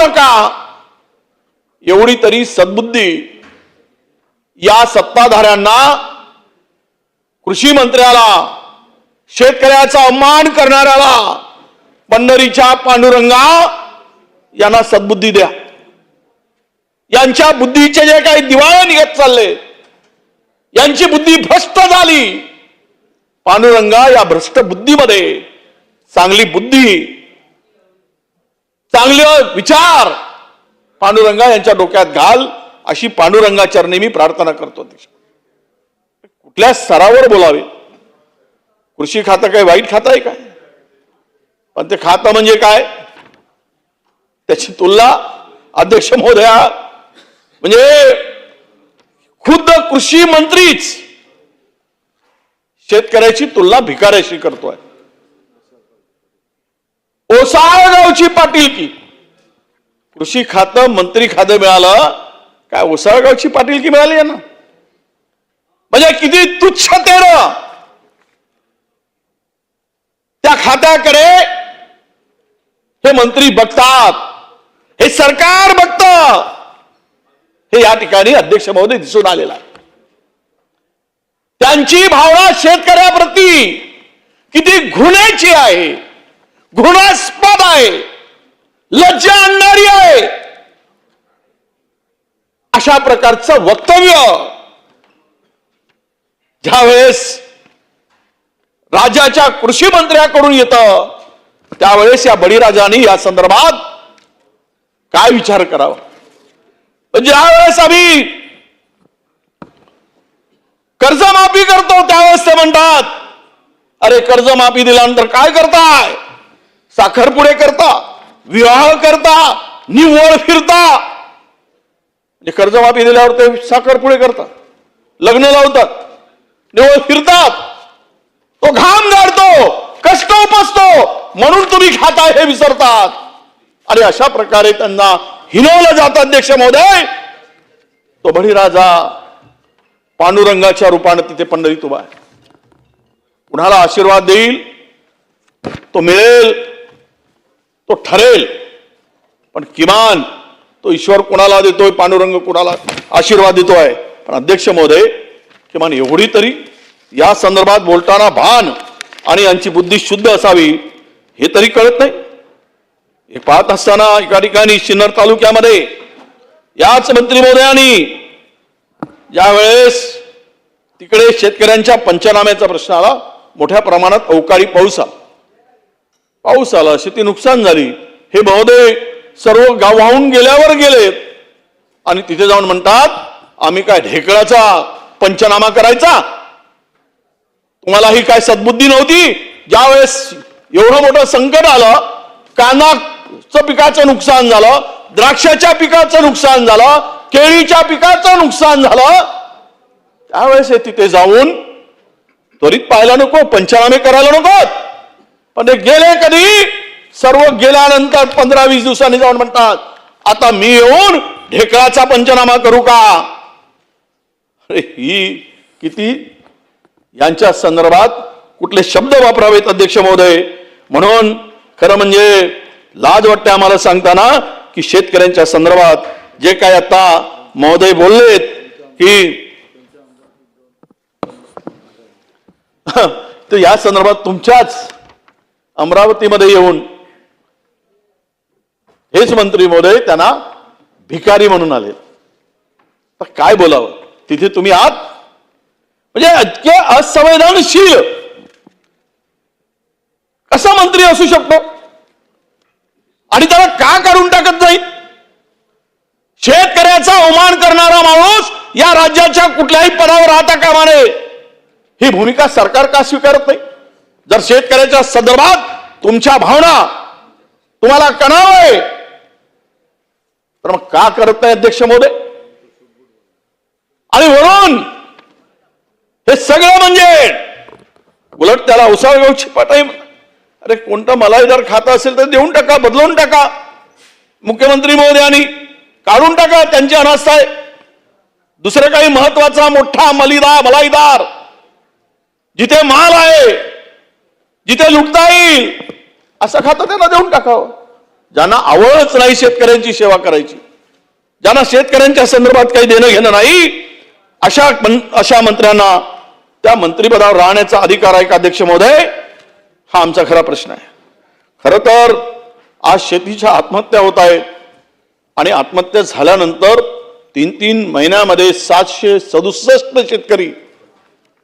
नका एवढी तरी सद्बुद्धी या सत्ताधाऱ्यांना, कृषी मंत्र्याला, शेतकऱ्याचा अपमान करणाऱ्याला, पंढरीच्या पांडुरंगा यांना सद्बुद्धी द्या. यांच्या बुद्धीचे जे काही दिवाळे निघत चालले, यांची बुद्धी भ्रष्ट झाली. पांडुरंगा या भ्रष्ट बुद्धीमध्ये चांगली बुद्धी, चांगले विचार पांडुरंगा यांच्या डोक्यात घाल, अशी पांडुरंगा चरणी मी प्रार्थना करतो. कुठल्या स्तरावर बोलावे? कृषी खातं काय वाईट खातं आहे काय? पण ते खातं म्हणजे काय त्याची तुलना अध्यक्ष महोदया, म्हणजे खुद्द कृषी मंत्रीच शेतकऱ्याची तुलना भिकाऱ्याशी करतोय. ओसाळगावची पाटीलकी, कृषी खातं मंत्री खातं मिळालं काय, ओसाळगावची पाटीलकी मिळाली आहे ना. म्हणजे किती तुच्छतेनं त्या खात्याकडे हे मंत्री बघतात, हे सरकार बघतं, हे या ठिकाणी अध्यक्ष महोदय दिसून आलेला आहे. त्यांची भावना शेतकऱ्याप्रती किती घृणेची आहे, घृणास्पद आहे, लज्जा आणणारी आहे. अशा प्रकारचं वक्तव्य ज्यावेळेस राज्याच्या कृषी मंत्र्याकडून येतं, त्यावेळेस या बळीराजांनी या संदर्भात काय विचार करावा. ज्यावेळेस आम्ही कर्जमाफी करतो त्यावेळेस ते म्हणतात, अरे कर्जमाफी दिल्यानंतर काय करताय? साखरपुडे करता, विवाह करता, निव्वळ फिरता. म्हणजे कर्जमाफी दिल्यावर ते साखरपुडे करतात, लग्न लावतात, निव्वळ फिरतात, तो घाम गाडतो, कष्ट उपसतो, म्हणून तुम्ही खाताय हे विसरतात. आणि अशा प्रकारे त्यांना हिनवलं जातं. अध्यक्ष महोदय, तो बळीराजा पांडुरंगाच्या रूपाने तिथे पंढरीत उभा आहे. कुणाला आशीर्वाद देईल तो मिळेल, तो ठरेल, पण किमान तो ईश्वर कुणाला देतोय, पांडुरंग कुणाला आशीर्वाद देतोय. पण अध्यक्ष महोदय, किमान एवढी तरी या संदर्भात बोलताना भान आणि यांची बुद्धी शुद्ध असावी हे तरी कळत नाही. हे पाहत असताना एका ठिकाणी सिन्नर तालुक्यामध्ये याच मंत्री महोदयांनी ज्यावेळेस तिकडे शेतकऱ्यांच्या पंचनाम्याचा प्रश्न आला, मोठ्या प्रमाणात अवकाळी पाऊस आला, शेती नुकसान झाली. हे महोदय सर्व गाव वाहून गेल्यावर गेलेत आणि तिथे जाऊन म्हणतात, आम्ही काय ढेकळाचा पंचनामा करायचा? तुम्हाला ही काय सद्बुद्धी नव्हती? ज्यावेळेस एवढं मोठं संकट आलं, कांद्याचं पिकाचं नुकसान झालं, द्राक्षाच्या पिकाचं नुकसान झालं, केळीच्या पिकाचं नुकसान झालं, त्यावेळेस तिथे जाऊन त्वरित पाहायला नको, पंचनामे करायला नको. पण ते गेले कधी? सर्व गेल्यानंतर 15-20 दिवसांनी जाऊन म्हणतात, आता मी येऊन ढेकळाचा पंचनामा करू का? अरे ही किती यांच्या संदर्भात कुठले शब्द वापरावेत अध्यक्ष महोदय. म्हणून खरं म्हणजे लाज वाटते आम्हाला सांगताना की शेतकऱ्यांच्या संदर्भात जे काय आता महोदय बोललेत की तर या संदर्भात तुमच्याच अमरावतीमध्ये येऊन हेच मंत्री महोदय त्यांना भिकारी म्हणून आले. तर काय बोलावं? तिथे तुम्ही आहात म्हणजे इतके असंवेदनशील कसा मंत्री असू शकतो? आणि त्याला का काढून टाकत नाही? शेतकऱ्याचा अवमान करणारा माणूस या राज्याच्या कुठल्याही पदावर राहता कामा नये. ही भूमिका सरकार का स्वीकारत नाही? जर शेतकऱ्याच्या संदर्भात तुमच्या भावना तुम्हाला कणाव आहे तर मग का करत नाही अध्यक्ष महोदय? आणि म्हणून हे सगळं म्हणजे उलट त्याला ओसाळगावची पाटाई. अरे कोणतं मलाईदार खातं असेल तर देऊन टाका, बदलून टाका. मुख्यमंत्री महोदयांनी काढून टाका, त्यांची अनास्था आहे. दुसरं काही महत्वाचा मोठा मलाईदार जिथे माल आहे, जिथे लुटता येईल असं खातं त्यांना देऊन टाकावं. ज्यांना आवडच नाही शेतकऱ्यांची सेवा करायची, ज्यांना शेतकऱ्यांच्या संदर्भात काही देणं घेणं नाही, अशा मंत्र्यांना त्या मंत्रिपदावर राहण्याचा अधिकार आहे का अध्यक्ष महोदय? हा आमचा खरा प्रश्न आहे. खरं तर आज शेतीच्या आत्महत्या होत आहेत आणि आत्महत्या झाल्यानंतर 3-3 महिन्यामध्ये 767 शेतकरी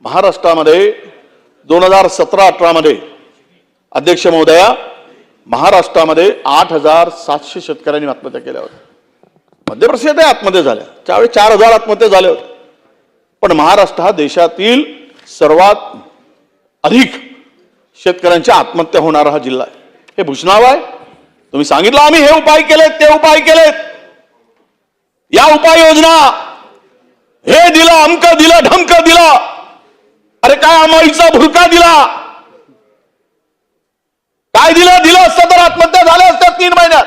महाराष्ट्रामध्ये 2017-18 मध्ये अध्यक्ष महोदया महाराष्ट्रामध्ये 8,700 शेतकऱ्यांनी आत्महत्या केल्या होत्या. मध्य प्रदेशात आत्महत्या झाल्या, त्यावेळी 4,000 आत्महत्या झाल्या होत्या. पण महाराष्ट्र हा देशातील सर्वात अधिक शेतकऱ्यांच्या आत्महत्या होणारा हा जिल्हा आहे. हे भूषणाव आहे. तुम्ही सांगितलं आम्ही हे उपाय केलेत, ते उपाय केलेत, या उपाययोजना, हे दिलं, अमक दिलं, ढमक दिलं. अरे काय अमाईचा भुरका दिला, काय दिलं असतं तर आत्महत्या झाल्या असत्या 3 महिन्यात.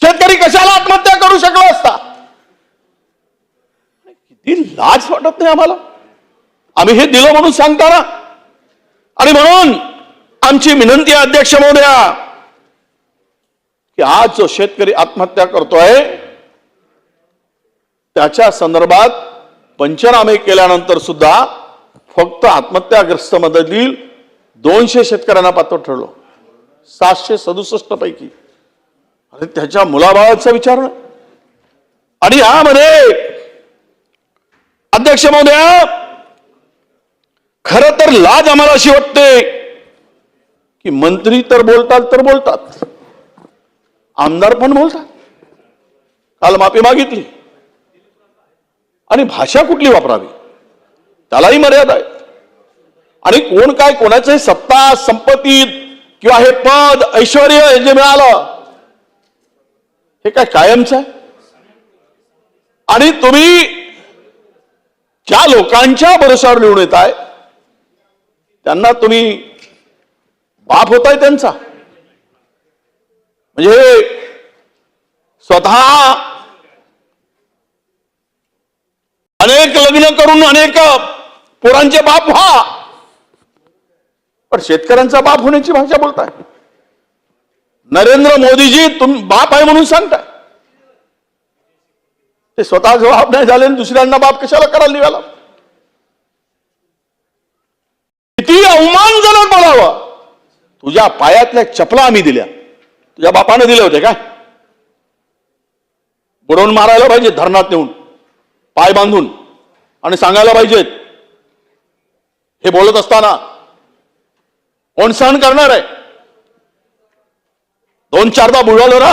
शेतकरी कशाला आत्महत्या करू शकला असता? किती लाज वाटत नाही आम्हाला? आम्ही हे दिलं म्हणून सांगताना. आणि म्हणून आमची विनंती आहे अध्यक्ष महोदया की आज जो शेतकरी आत्महत्या करतोय त्याच्या संदर्भात पंचनामे केल्यानंतर सुद्धा फक्त आत्महत्याग्रस्त मधील 200 शेतकऱ्यांना पात्र ठरलो 767 पैकी. अरे त्याच्या मुलाबाळाचा विचार ना. आणि यामध्ये अध्यक्ष महोदया खरं तर लाज आम्हाला अशी वाटते की मंत्री तर बोलतात, आमदार पण बोलतात. काल माफी मागितली आणि भाषा कुठली वापरावी त्यालाही मर्यादा आहे. आणि कोण काय कोणाचे सत्ता संपत्ती किंवा हे पद ऐश्वर्य हे जे मिळालं हे काय कायमचं आहे? आणि तुम्ही ज्या लोकांच्या भरोशावर निवडून येत आहे त्यांना तुम्ही बाप होताय त्यांचा. म्हणजे स्वतः अनेक लग्न करून अनेक पोरांचे बाप व्हा, पण शेतकऱ्यांचा बाप होण्याची भाषा बोलताय. नरेंद्र मोदीजी तुम्ही बाप आहे म्हणून सांगताय, ते स्वतः बाप नाही झाले दुसऱ्यांना बाप कशाला करायला निघाला? किती अवमानजनक बोलावं. तुझ्या पायातल्या चपला आम्ही दिल्या, तुझ्या बापाने दिले होते काय? बुडवून मारायला पाहिजे धरणात नेऊन पाय बांधून आणि सांगायला पाहिजेत. हे बोलत असताना कोण सहन करणार आहे? 2-4दा बुडवलं ना,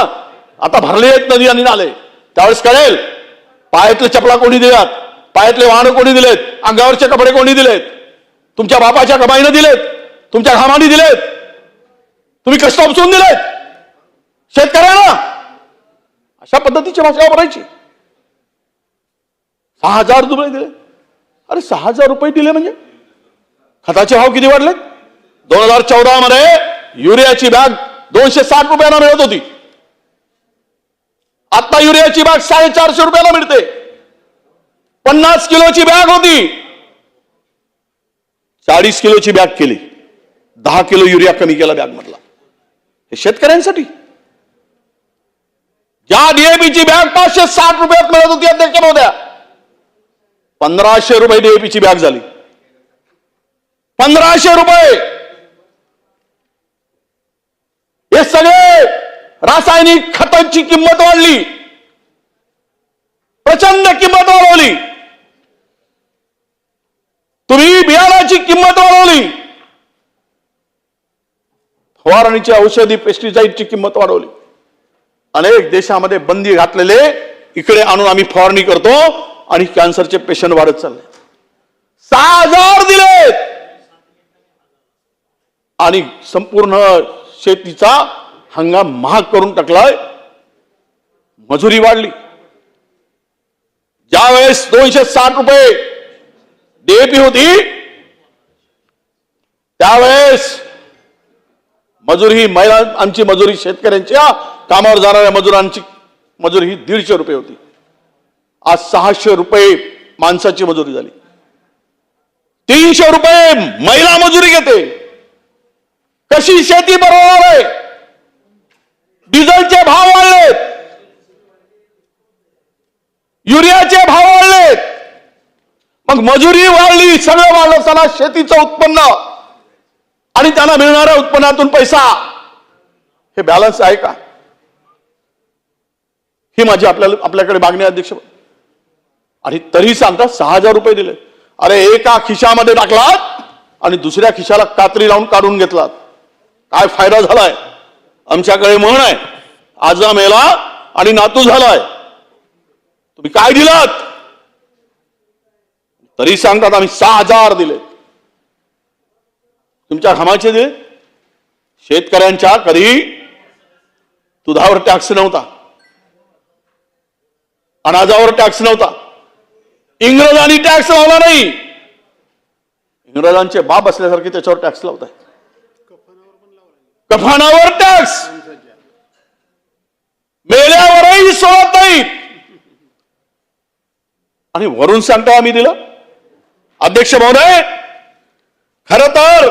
आता भरले आहेत नदी आणि नाले, त्यावेळेस कळेल पायातले चपला कोणी दिल्यात, पायातले वाहन कोणी दिलेत, अंगावरचे कपडे कोणी दिलेत, तुमच्या बापाच्या कमाईने दिलेत, तुमच्या घामाने दिलेत, तुम्ही कष्ट उपसून दिलेत शेतकऱ्यांना. अशा पद्धतीची भाषा वापरायची. 6,000 रुपये दिले. अरे 6,000 रुपये दिले म्हणजे खताचे भाव किती वाढले? 2014 मध्ये युरियाची बॅग 260 रुपयांना मिळत होती, आता युरियाची बॅग 450 रुपयाला मिळते. 50 किलोची बॅग होती, 40 किलोची बॅग केली, 10 किलो युरिया कमी केला बॅग मधला. हे शेतकऱ्यांसाठी. ज्या डीएपीची बॅग 560 रुपयात मिळत होती अध्यक्ष महोदया, 1,500 रुपये डीएपीची बॅग झाली. 1,500 रुपये. हे सगळे रासायनिक खतांची किंमत वाढली, प्रचंड किंमत वाढवली. तुम्ही बियाणाची किंमत वाढवली, फवारणीची औषधी पेस्टिसाइडची किंमत वाढवली. अनेक देशामध्ये बंदी घातलेले इकडे आणून आम्ही फवारणी करतो आणि कॅन्सरचे पेशंट वाढत चालले. 6,000 दिले आणि संपूर्ण शेतीचा हंगाम महाग करून टाकलाय. मजुरी वाढली. ज्यावेळेस 260 रुपये डीएपी होती त्यावेळेस मजुरी ही महिला आमची मजुरी शेतकऱ्यांच्या कामावर जाणाऱ्या मजुरांची मजुरी ही 150 रुपये होती. आज 600 रुपये माणसाची मजुरी झाली. 300 रुपये महिला मजुरी घेते. कशी शेती बरोबर आहे? डिझेलचे भाव वाढलेत, युरियाचे भाव वाढलेत, मग मजुरी वाढली, सगळं वाढलं असताना शेतीचं उत्पन्न आणि त्यांना मिळणाऱ्या उत्पन्नातून पैसा, हे बॅलन्स आहे का? ही माझी आपल्याकडे मागणी आहे अध्यक्ष. आणि तरी सांगतात 6,000 रुपये दिले. अरे एका खिशामध्ये टाकलात आणि दुसऱ्या खिशाला कात्री लावून काढून घेतलात, काय फायदा झालाय? आमच्याकडे म्हण आहे, आजा मेला आणि नातू झालाय. तुम्ही काय दिलात? तरी सांगतात आम्ही 6,000 दिले. तुमच्या घामाचे दिले. शेतकऱ्यांच्या कधी दुधावर टॅक्स नव्हता, अनाजावर टॅक्स नव्हता, इंग्रजांनी टॅक्स लावला नाही. इंग्रजांचे बाप असल्यासारखे त्याच्यावर टॅक्स लावत आहे. कफानावर टॅक्स, मेल्यावरही सोडत नाही. आणि वरून सांगता आम्ही दिलं. अध्यक्ष महोदय, खर तर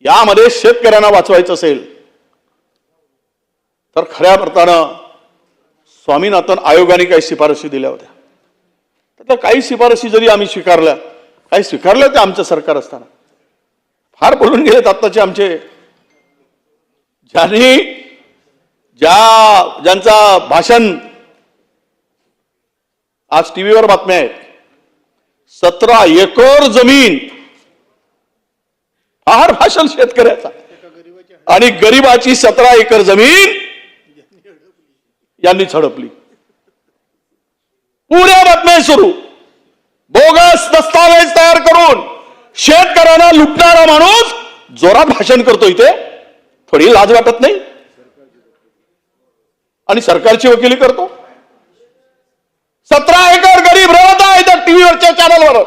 यामध्ये शेतकऱ्यांना वाचवायचं असेल तर खऱ्या अर्थानं स्वामीनाथन आयोगाने काही शिफारशी दिल्या होत्या. त्यातल्या काही शिफारशी जरी आम्ही स्वीकारल्या, काही स्वीकारल्या होत्या आमचं सरकार असताना, फार बोलून गेलेत आत्ताचे आमचे, ज्यांचा भाषण आज टीव्हीवर बातम्या आहेत. 17 एकर जमीन, फार भाषण शेतकऱ्याचा, आणि गरीबाची 17 एकर जमीन यांनी झडपली. पुऱ्या बातम्या सुरू. बोगस दस्तावेज तयार करून शेतकऱ्यांना लुटणारा माणूस जोरात भाषण करतो. इथे थोडी लाज वाटत नाही? आणि सरकारची वकिली करतो. 17 एकर गरीब रवत आहे त्या टीव्हीवरच्या चॅनलवर,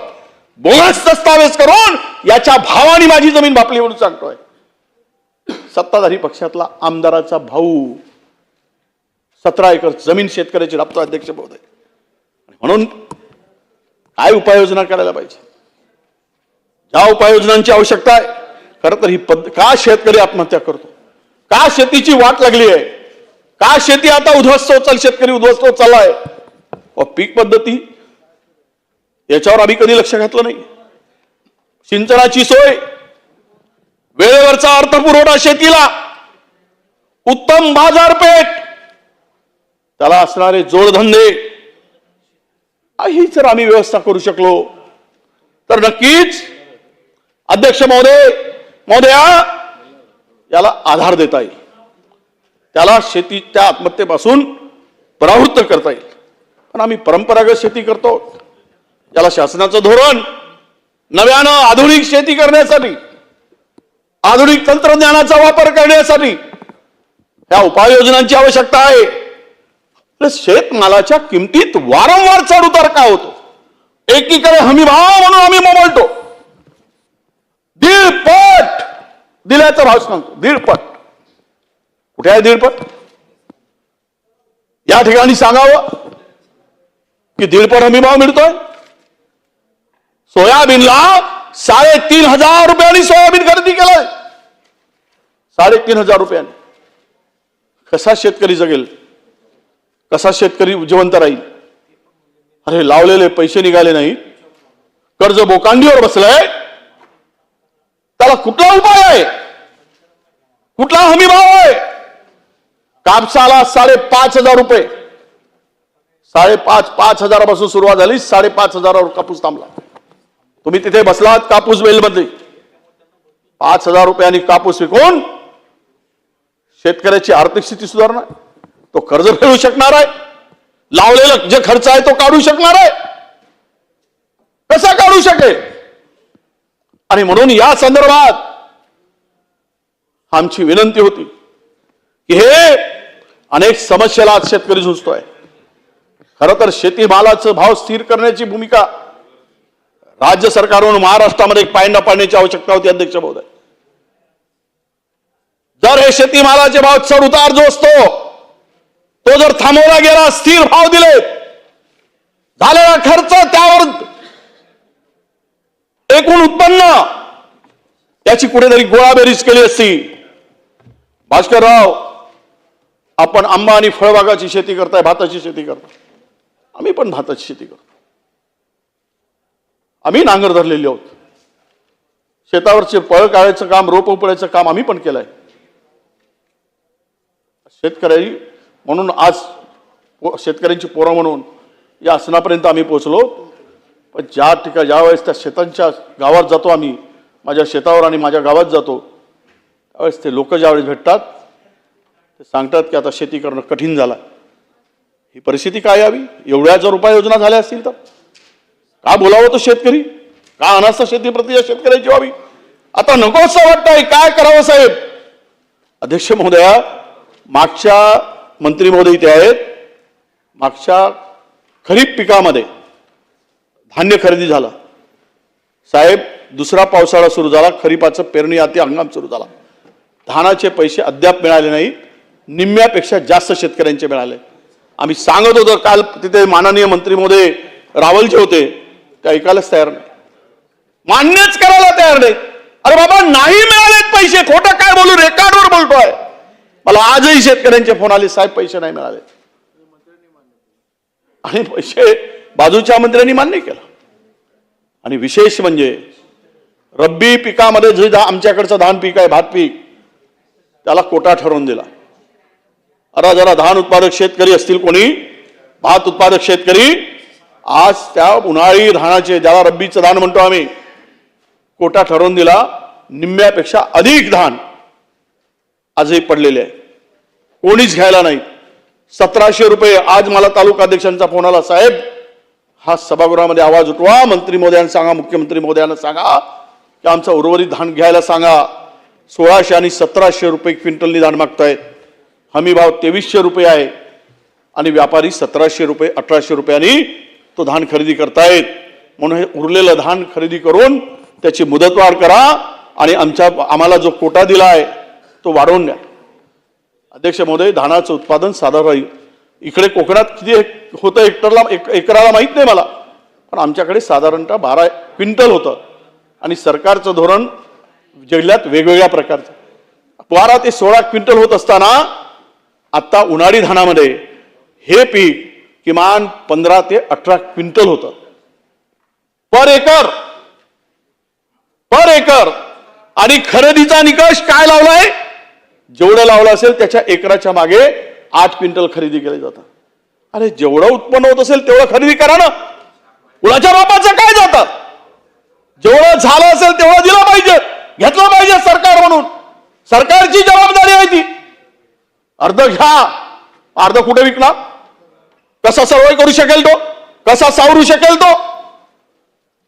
बोगस दस्तावेज करून याच्या भावाने माझी जमीन बापली म्हणून सांगतोय. सत्ताधारी पक्षातला आमदाराचा भाऊ 17 एकर जमीन शेतकऱ्याची राबतो अध्यक्ष महोदय. म्हणून काय उपाययोजना करायला पाहिजे? ज्या उपाययोजनांची आवश्यकता आहे, खरं तर ही का शेतकरी आत्महत्या करतो, का शेतीची वाट लागली आहे, का शेती आता उद्ध्वस्त होत चालली, शेतकरी उद्ध्वस्त होत चाललाय, पीक पद्धती याच्यावर आम्ही कधी लक्ष घातलं नाही. सिंचनाची सोय, वेळेवरचा अर्थपुरवठा शेतीला, उत्तम बाजारपेठ, त्याला असणारे जोडधंदे, ही जर आम्ही व्यवस्था करू शकलो तर नक्कीच अध्यक्ष महोदया याला आधार देता येईल, त्याला शेतीच्या आत्महत्येपासून परावृत्त करता येईल. पण आम्ही परंपरागत शेती करतो, याला शासनाचं धोरण नव्यानं आधुनिक शेती करण्यासाठी, आधुनिक तंत्रज्ञानाचा वापर करण्यासाठी ह्या उपाययोजनांची आवश्यकता आहे. शेतमालाच्या किमतीत वारंवार चढ उतार का होतो? एकीकडे हमी भाव म्हणून आम्ही मोबालतो, 1.5 पट दिल्याचा भाव सांगतो, 1.5 पट. कुठे आहे 1.5 पट? या ठिकाणी सांगावं की 1.5 पट हमी भाव मिळतोय. सोयाबीनला 3,500 रुपयांनी सोयाबीन खरेदी केलंय. 3,500 रुपयांनी. कसा शेतकरी जगेल? कसा शेतकरी जिवंत राहील? अरे लावलेले पैसे निघाले नाही, कर्ज बोकांडीवर बसलंय, त्याला कुठला उपाय आहे? कुठला हमी भाव आहे? कापसाला 5,500 रुपये, 5,500 पासून सुरुवात झाली, 5,500 कापूस थांबला. तुम्ही तिथे बसलात कापूस वेल मध्ये, 5,000 रुपयांनी कापूस विकून शेतकऱ्याची आर्थिक स्थिती सुधारणार, तो कर्ज फेडू शकणार आहे, लावलेला जे खर्च आहे तो काढू शकणार आहे, कसा काढू शकेल? आणि म्हणून या संदर्भात आमची विनंती होती की हे अनेक समस्येला आज शेतकरी झुंजतोय. खरं तर शेतीमालाचं भाव स्थिर करण्याची भूमिका राज्य सरकारवरून महाराष्ट्रामध्ये एक पायंडा पाडण्याची आवश्यकता होती अध्यक्ष महोदय. जर हे शेतीमालाचे भाव चढ उतार जो असतो तो जर थांबवला गेला, स्थिर भाव दिले, झालेला खर्च त्यावर एकूण उत्पन्न याची कुठेतरी गोळाबेरीज केली असती. भास्करराव आपण आंबा आणि फळबागाची शेती करताय, भाताची शेती करताय, आम्ही पण भाताची शेती करतो. आम्ही नांगर धरलेली आहोत. शेतावरचे पळ काढायचं काम, रोप उपळायचं काम आम्ही पण केलंय. शेतकरी म्हणून आज शेतकऱ्यांची पोरं म्हणून या आसनापर्यंत आम्ही पोहोचलो. पण ज्या ठिकाणी ज्यावेळेस त्या शेतांच्या गावात जातो, आम्ही माझ्या शेतावर आणि माझ्या गावात जातो, त्यावेळेस ते लोक ज्यावेळेस भेटतात ते सांगतात की आता शेती करणं कठीण झालं. ही परिस्थिती काय यावी? एवढ्या जर उपाययोजना झाल्या असतील तर का बोलावं तो शेतकरी? का अनास्था शेतीप्रती या शेतकऱ्याची व्हावी? आता नको असं वाटतंय. काय करावं साहेब? अध्यक्ष महोदया, मागच्या मंत्री महोदय इथे आहेत. मागच्या खरीप पिकामध्ये धान्य खरेदी झाला साहेब. दुसरा पावसाळा सुरू झाला, खरीपाचं पेरणी आधी हंगाम सुरू झाला. धानाचे पैसे अद्याप मिळाले नाहीत. निम्म्यापेक्षा जास्त शेतकऱ्यांचे मिळाले. आम्ही सांगत होतो, काल तिथे माननीय मंत्री महोदय रावलचे होते, ते ऐकायलाच तयार नाही, मान्यच करायला तयार नाही. अरे बाबा, नाही मिळालेत पैसे, खोटं काय बोलू, रेकॉर्डवर बोलतोय. मला आजही शेतकऱ्यांचे फोन आले, साहेब पैसे नाही मिळाले, आणि पैसे बाजूच्या मंत्र्यांनी मान्य केलं. आणि विशेष म्हणजे रब्बी पिकामध्ये जे आमच्याकडचं धान पीक आहे, भात पीक, त्याला कोटा ठरवून दिला. अरे जरा धान उत्पादक शेतकरी असतील कोणी, भात उत्पादक शेतकरी, आज त्या उन्हाळी धानाचे, ज्याला रब्बीचं धान म्हणतो आम्ही, कोटा ठरवून दिला. निम्म्यापेक्षा अधिक धान आजही पडलेले आहे, कोणीच घ्यायला नाही. 1700 रुपये. आज मला तालुका अध्यक्षांचा फोन आला, साहेब हा सभागृहामध्ये आवाज उठवा, मंत्री महोदयांना सांगा, मुख्यमंत्री महोदयांना सांगा की आमचं उर्वरित धान घ्यायला सांगा. 1600 आणि 1700 रुपये क्विंटलनी धान मागतायत. हमी भाव 2300 रुपये आहे आणि व्यापारी 1700 रुपये 1800 रुपयांनी तो धान खरेदी करतायत. म्हणून हे उरलेलं धान खरेदी करून त्याची मुदतवाढ करा आणि आम्हाला जो कोटा दिला आहे तो वाढवून द्या. अध्यक्ष महोदय, धानाचं उत्पादन साधारण इकडे कोकणात किती होतं एकराला माहित नाही मला, पण आमच्याकडे साधारणतः 12 क्विंटल होतं. आणि सरकारचं धोरण जिल्ह्यात वेगवेगळ्या प्रकारचं 12 ते 16 क्विंटल होत असताना आता उन्हाळी धानामध्ये हे पीक किमान 15 ते 18 क्विंटल होतं पर एकर. आणि खरेदीचा निकष काय लावलाय? जेवढं लावलं असेल त्याच्या एकराच्या मागे 8 क्विंटल खरेदी केले जातात. अरे जेवढं उत्पन्न होत असेल तेवढं खरेदी करा ना. कुणाच्या बापाचं काय जातात? जेवढं झालं असेल तेवढं दिलं पाहिजे, घेतलं पाहिजे सरकार म्हणून. सरकारची जबाबदारी आहे ती. अर्ध घ्या, अर्ध कुठे विकणार? कसा सर्वाय करू शकेल तो? कसा सावरू शकेल तो?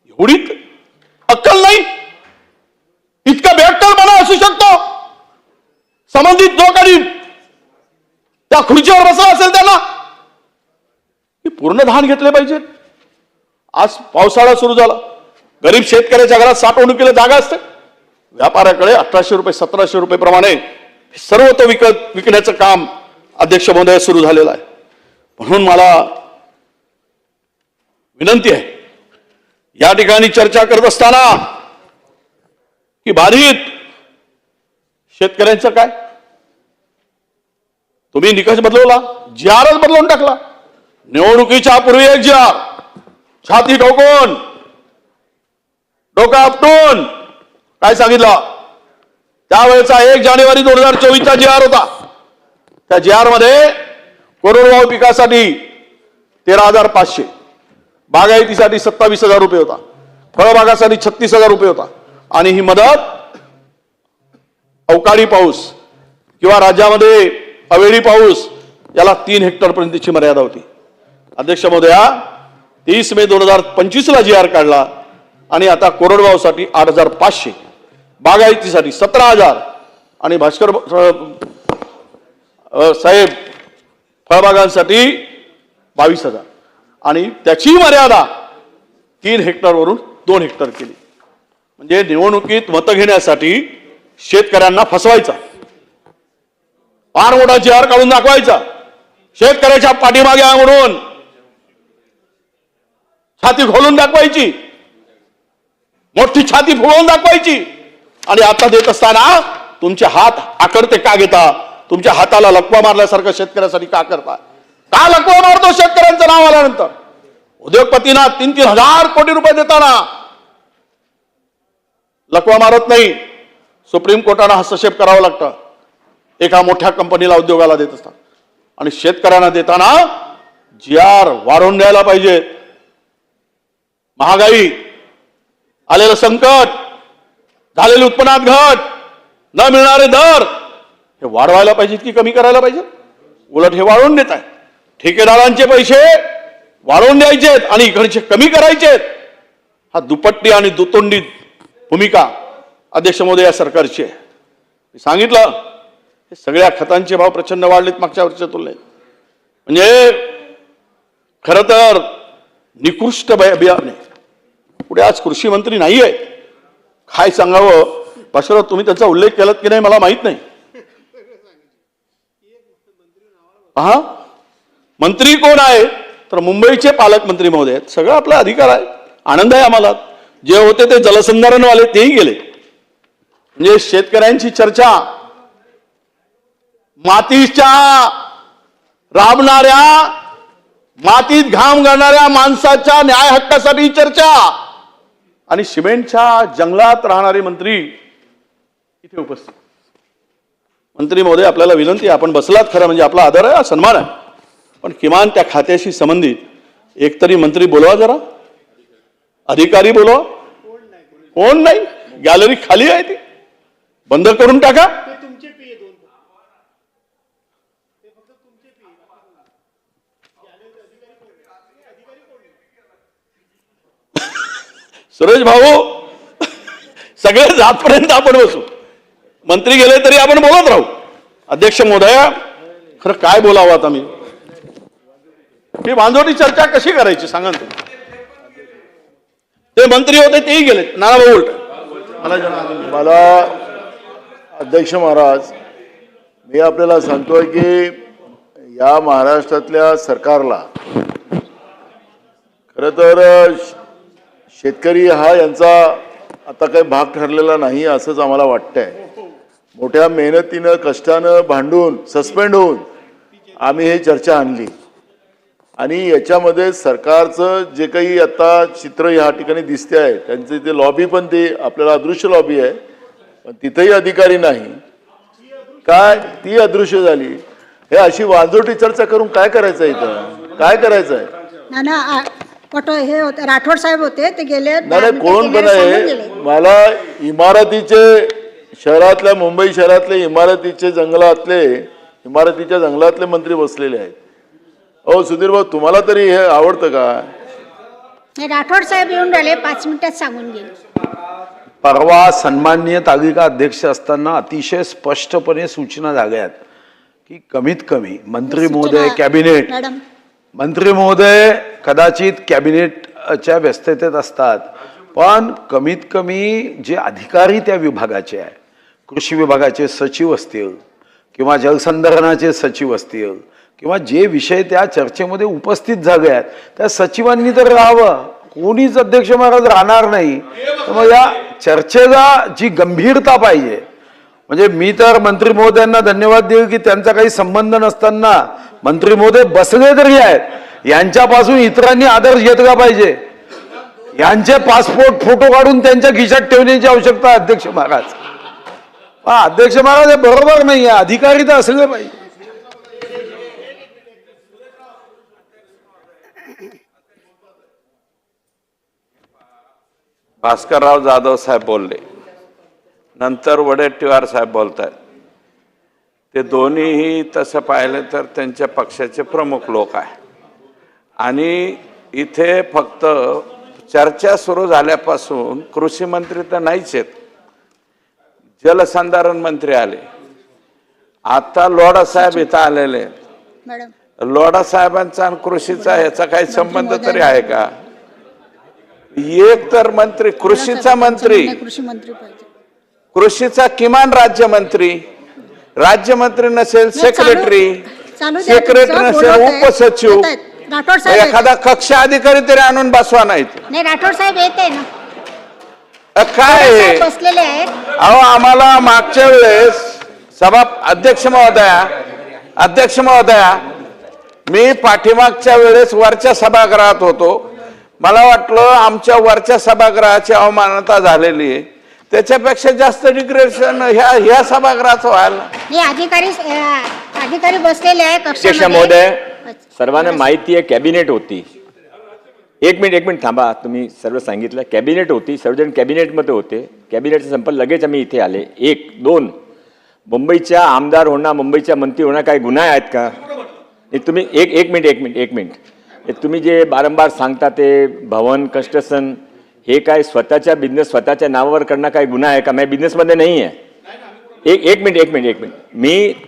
एवढी अक्कल नाही? इतका बेअक्कलपणा असू शकतो? संबंधित जो कधी त्या खुर्चीवर बसला असेल त्यांना पूर्ण धान घेतले पाहिजे. आज पावसाळा सुरू झाला, गरीब शेतकऱ्याच्या घरात साठवणुकीला जागा असते. व्यापाऱ्याकडे 1800 रुपये 1700 रुपये प्रमाणे सर्व तो विकण्याचं काम अध्यक्ष महोदय सुरू झालेलं आहे. म्हणून मला विनंती आहे, या ठिकाणी चर्चा करत असताना की बाधित शेतकऱ्यांचं काय? तुम्ही निकष बदलवला, जी.आरच बदलवून टाकला. निवडणुकीच्या पूर्वी एक जी.आर, छाती ठोकून डोका आपटून काय सांगितलं? त्यावेळेचा 1 जानेवारी 2024चा जी.आर होता. त्या जी.आर मध्ये कोरडवाहू पिकासाठी 13,500, बागायतीसाठी 27,000 रुपये होता, फळबागासाठी 36,000 रुपये होता. आणि ही मदत अवकाळी पाऊस किंवा राज्यामध्ये अवेळी पाऊस याला 3 हेक्टरपर्यंतची मर्यादा होती. अध्यक्ष महोदया, 30 मे 2025ला जी.आर काढला आणि आता कोरडवाहूसाठी 8,500, बागायतीसाठी 17,000 आणि भास्कर साहेब फळबागांसाठी 22,000 आणि त्याची मर्यादा 3 हेक्टरवरून 2 हेक्टर केली. म्हणजे निवडणुकीत मतं घेण्यासाठी शेतकऱ्यांना फसवायचा, फार मोठा जी.आर काढून दाखवायचा, शेतकऱ्याच्या पाठीमागे आहे म्हणून छाती खोलून दाखवायची, मोठी छाती फुगवून दाखवायची. आणि आता देत असताना तुमचे हात आकडते का घेता? तुमच्या हाताला लकवा मारल्यासारखं शेतकऱ्यासाठी का करताय? का लकवा मारतो शेतकऱ्यांचं नाव आल्यानंतर? उद्योगपतींना 3-3 हजार कोटी रुपये देताना लकवा मारत नाही. सुप्रीम कोर्टानं हस्तक्षेप करावं लागतं एका मोठ्या कंपनीला उद्योगाला देत असतात. आणि शेतकऱ्यांना देताना GR वाढवून द्यायला पाहिजे. महागाई, आलेलं संकट, झालेली उत्पन्नात घट, न मिळणारे दर हे वाढवायला पाहिजेत की कमी करायला पाहिजे? उलट हे वाढवून देत आहे. ठेकेदारांचे पैसे वाढवून द्यायचेत आणि इकडचे कमी करायचेत. हा दुपट्टी आणि दुतोंडी भूमिका अध्यक्ष महोदय या सरकारची आहे. मी सांगितलं हे सगळ्या खतांचे भाव प्रचंड वाढलेत मागच्या वर्षाच्या तुलनेत. म्हणजे खरं तर निकृष्ट बियाणे. पुढे आज कृषी मंत्री नाही आहे. काय सांगावं पाशोराव, तुम्ही त्याचा उल्लेख केलात की नाही मला माहित नाही. हा मंत्री कोण आहे? तर मुंबईचे पालकमंत्री महोदय आहेत. सगळं आपला अधिकार आहे, आनंद आहे आम्हाला. जे होते ते जलसंधारणवाले तेही गेले. म्हणजे शेतकऱ्यांची चर्चा, मातीच्या राबणाऱ्या, मातीत घाम गाळणाऱ्या माणसाच्या न्याय हक्कासाठी चर्चा, आणि सिमेंटच्या जंगलात राहणारे मंत्री इथे उपस्थित. मंत्री महोदय, आपल्याला विनंती आहे, आपण बसलात खरं म्हणजे आपला आदर आहे, सन्मान आहे, पण किमान त्या खात्याशी संबंधित एकतरी मंत्री बोलवा, जरा अधिकारी बोलवा. कोण नाही? गॅलरी खाली आहे, ती बंद करून टाका. सुरेश भाऊ, सगळे जातपर्यंत आपण बसू. मंत्री गेले तरी आपण बोलत राहू. अध्यक्ष महोदय, खरं काय बोलावं आता मी? ही बांधवटी चर्चा कशी करायची सांगा ना तुम्ही. ते मंत्री होते तेही गेले. नाना भाऊ उलट मला अध्यक्ष महाराज, मी आपल्याला सांगतोय की या महाराष्ट्रातल्या सरकारला खरं तर शेतकरी हा यांचा आता काही भाग ठरलेला नाही असंच आम्हाला वाटतंय. मोठ्या मेहनतीनं, कष्टानं, भांडून, सस्पेंड होऊन आम्ही ही चर्चा आणली. आणि याच्यामध्ये सरकारचं जे काही आता चित्र या ठिकाणी दिसते आहे, त्यांचे ते लॉबी पण ते आपल्याला अदृश्य लॉबी आहे, पण तिथेही अधिकारी नाही. काय ती अदृश्य झाली? हे अशी वाजोटी चर्चा करून काय करायचं इथं? काय करायचं आहे? हे होते राठोड साहेब होते, ते गेले. नाही, कोण पण आहे? मला इमारतीचे, शहरातल्या, मुंबई शहरातले इमारतीचे जंगलातले, इमारतीच्या जंगलातले मंत्री बसलेले आहेत. ओ सुधीर भाऊ, तुम्हाला तरी हे आवडतं का? राठोड साहेब येऊन राहिले, 5 मिनिटात सांगून गेले. परवा सन्माननीय तालिका अध्यक्ष असताना अतिशय स्पष्टपणे सूचना झाल्यात की कमीत कमी मंत्री महोदय, कॅबिनेट मंत्री महोदय कदाचित कॅबिनेटच्या व्यस्ततेत असतात, पण कमीत कमी जे अधिकारी त्या विभागाचे आहे, कृषी विभागाचे सचिव असतील किंवा जलसंधारणाचे सचिव असतील किंवा जे विषय त्या चर्चेमध्ये उपस्थित झाले आहेत त्या सचिवांनी तर राहावं. कोणीच अध्यक्ष महाराज राहणार नाही. तर मग या चर्चेला जी गंभीरता पाहिजे, म्हणजे मी तर मंत्री महोदयांना धन्यवाद देईल की त्यांचा काही संबंध नसताना मंत्री महोदय बसले तरी आहेत. यांच्यापासून इतरांनी आदर्श घेतला पाहिजे. यांचे पासपोर्ट फोटो काढून त्यांच्या खिशात ठेवण्याची आवश्यकता आहे अध्यक्ष महाराज. अध्यक्ष महाराज हे बरोबर नाही आहे. अधिकारी तर असले पाहिजे. भास्करराव जाधव साहेब बोलले, नंतर वडेट्टीवार साहेब बोलतात. ते दोन्हीही तसं पाहिलं तर त्यांच्या पक्षाचे प्रमुख लोक आहे. आणि इथे फक्त चर्चा सुरू झाल्यापासून कृषी मंत्री तर नाहीच आहेत, जलसंधारण मंत्री आले, आता लोढा साहेब इथं आलेले. लोढा साहेबांचा आणि कृषीचा ह्याचा काही संबंध तरी आहे का? एक तर मंत्री, कृषीचा मंत्री, कृषीचा किमान राज्यमंत्री, राज्यमंत्री नसेल सेक्रेटरी, सेक्रेटरी नसेल उपसचिव, एखादा कक्ष अधिकारी तरी आणून बसवा. नाही राठोड साहेब येते ना, काय बसलेले आहेत. अहो, आम्हाला मागच्या वेळेस अध्यक्ष महोदया, मी पाठीमागच्या वेळेस वरच्या सभागृहात होतो. मला वाटलं आमच्या वरच्या सभागृहाची अवमानता झालेली आहे, त्याच्यापेक्षा जास्त डिग्रेडेशन ह्या सभागृहाचं व्हायला. हे अधिकारी बसलेले आहे अध्यक्ष कक्षामध्ये. महोदय, सर्वांना माहिती आहे कॅबिनेट होती. एक मिनिट थांबा. तुम्ही सर्व सांगितलं कॅबिनेट होती, सर्वजण कॅबिनेटमध्ये होते. कॅबिनेटचं संपलं, लगेच आम्ही इथे आले. 1, 2 मुंबईच्या आमदार होणार, मुंबईच्या मंत्री होणार काय गुन्हा आहेत का? तुम्ही एक मिनिट तुम्ही जे बारंबार सांगता ते भवन कन्स्ट्रक्शन हे काय स्वतःच्या बिझनेस स्वतःच्या नावावर करणं काय गुन्हा आहे का? मी बिझनेसमध्ये नाही आहे. एक मिनिट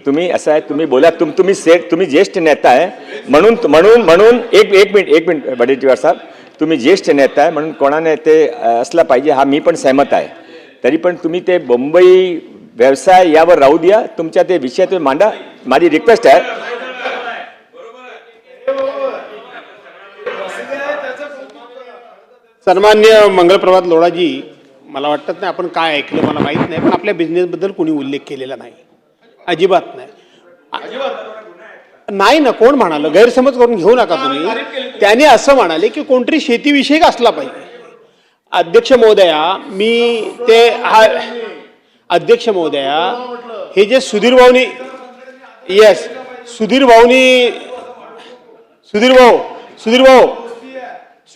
तुम्ही असं आहे, तुम्ही बोला. तुम्ही ज्येष्ठ नेता आहे म्हणून एक मिनिट वडेट्टीवार साहेब, तुम्ही ज्येष्ठ नेता आहे म्हणून कोणाने ते असला पाहिजे हा मी पण सहमत आहे. तरी पण तुम्ही ते मुंबई व्यवसाय यावर राहू द्या, तुमच्या ते विषय तुम्ही मांडा. माझी रिक्वेस्ट आहे. सन्मान्य मंगलप्रभात लोढाजी, मला वाटत नाही आपण काय ऐकलं मला माहीत नाही, पण आपल्या बिझनेसबद्दल कोणी उल्लेख केलेला नाही, अजिबात नाही ना. कोण म्हणालं? गैरसमज करून घेऊ नका तुम्ही. त्याने असं म्हणाले की कोणतरी शेतीविषयक असला पाहिजे. अध्यक्ष महोदया, अध्यक्ष महोदया, हे जे सुधीर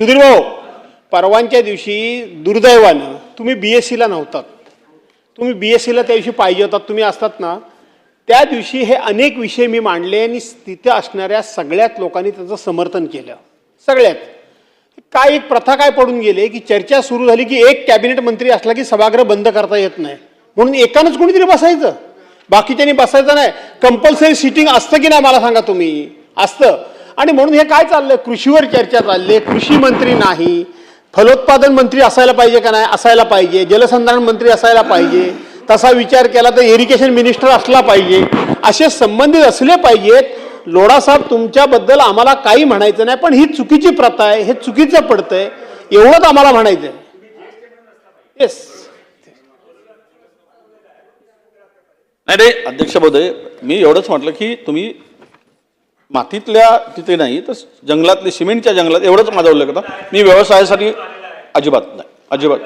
भाऊ परवानच्या दिवशी दुर्दैवानं तुम्ही BScला नव्हतात. तुम्ही BScला त्या दिवशी पाहिजे होतात, तुम्ही असतात ना. त्या दिवशी हे अनेक विषय मी मांडले आणि तिथे असणाऱ्या सगळ्यात लोकांनी त्याचं समर्थन केलं. सगळ्यात काय एक प्रथा काय पडून गेले की चर्चा सुरू झाली की एक कॅबिनेट मंत्री असला की सभागृह बंद करता येत नाही, म्हणून एकानंच कोणीतरी बसायचं, बाकीच्यांनी बसायचं नाही. कंपल्सरी सिटिंग असतं की नाही मला सांगा तुम्ही? असतं. आणि म्हणून हे काय चाललंय, कृषीवर चर्चा चालली. कृषी मंत्री नाही, फलोत्पादन मंत्री असायला पाहिजे का नाही? असायला पाहिजे. जलसंधारण मंत्री असायला पाहिजे. तसा विचार केला तर इरिगेशन मिनिस्टर असला पाहिजे. असे संबंधित असले पाहिजेत. लोढासाहेब, तुमच्याबद्दल आम्हाला काही म्हणायचं नाही, पण ही चुकीची प्रथा आहे, हे चुकीचं पडतंय, एवढंच आम्हाला म्हणायचं आहे. येस. नाही अध्यक्ष महोदय, मी एवढंच म्हटलं की तुम्ही मातीतल्या तिथे नाही तर जंगलातले सिमेंटच्या जंगलात एवढंच माझा उल्लेख होता. मी व्यवसायासाठी अजिबात नाही, अजिबात.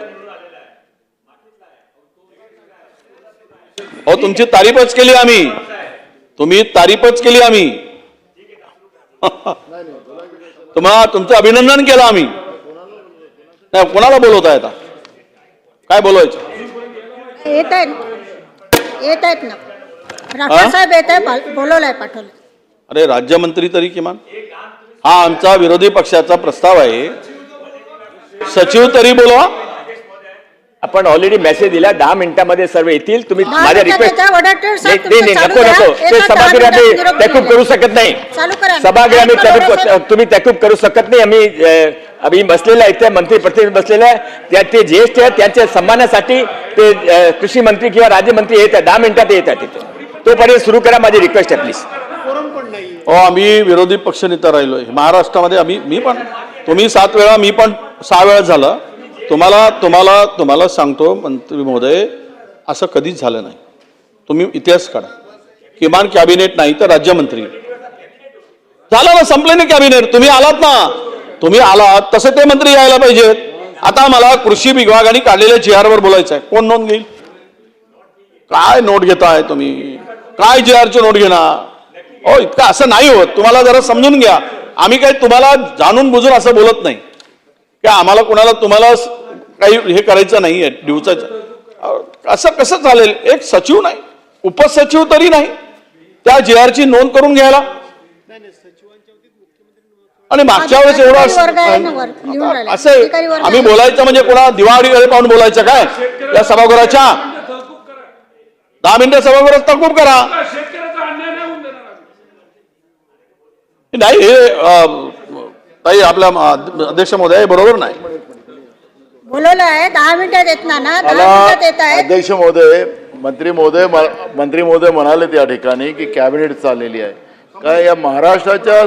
हो, तुमची तारीफच केली आम्ही, तुम्ही तारीफच केली आम्ही. तुमचं अभिनंदन केलं आम्ही. नाही, कोणाला बोलवताय आता? काय बोलवायचं? येत आहेत ना, राठोड साहेब येत आहे, बोलवलंय, पाठवलं. अरे राज्यमंत्री तरी किमान, हा आमचा विरोधी पक्षाचा प्रस्ताव आहे, सचिव तरी बोलवा. आपण ऑलरेडी मेसेज दिला, 10 मिनिटांमध्ये सर्व येतील. तुम्ही माझ्या रिक्वेस्ट नको, ते सभागृह आम्ही तहकूब करू शकत नाही. सभागृह आम्ही तुम्ही तहकूब करू शकत नाही. आम्ही बसलेले आहेत, ते मंत्री प्रतिनिधी बसलेले आहे, ते ज्येष्ठ आहेत, त्यांच्या सन्मानासाठी ते कृषी मंत्री किंवा राज्यमंत्री येत आहेत. 10 मिनिटात येत आहेत तिथे. तोपर्यंत सुरू करा. माझी रिक्वेस्ट आहे प्लीज. हो, आम्ही विरोधी पक्षनेता राहिलोय महाराष्ट्रामध्ये. मी पण, तुम्ही 7 वेळा, मी पण 6 वेळा झालं. तुम्हाला सांगतो मंत्री महोदय, असं कधीच झालं नाही. तुम्ही इतिहास काढा. किमान कॅबिनेट नाही तर राज्यमंत्री झालं ना, संपले नाही कॅबिनेट. तुम्ही आलात ना, तुम्ही आलात तसे ते मंत्री यायला पाहिजेत. आता मला कृषी विभागाने काढलेल्या GR वर बोलायचं आहे. कोण नोंद घेईल? काय नोट घेताय तुम्ही? काय GR ची नोट घेणार? हो, इतकं असं नाही होत. तुम्हाला जरा समजून घ्या. आम्ही काही तुम्हाला जाणून बुजून असं बोलत नाही की आम्हाला तुम्हाला काही हे करायचं नाहीये, दिवसाचं. असं कसं चालेल? एक सचिव नाही, उपसचिव तरी नाही त्या GR ची नोंद करून घ्यायला. आणि मागच्या वेळेस एवढं असं आम्ही बोलायचं म्हणजे कोणा दिवाळीकडे पाहून बोलायचं काय? या सभागृहाच्या 10 मिनिटं सभागृहात तहकूब करा. नाही, हे ताई आपल्या अध्यक्ष महोदय बरोबर नाही. बोलवलं आहे, 10 मिनिटात येत ना, 10 मिनिटात येत आहे. अध्यक्ष महोदय, मंत्री महोदय म्हणाले त्या ठिकाणी की कॅबिनेट चाललेली आहे. काय या महाराष्ट्राच्या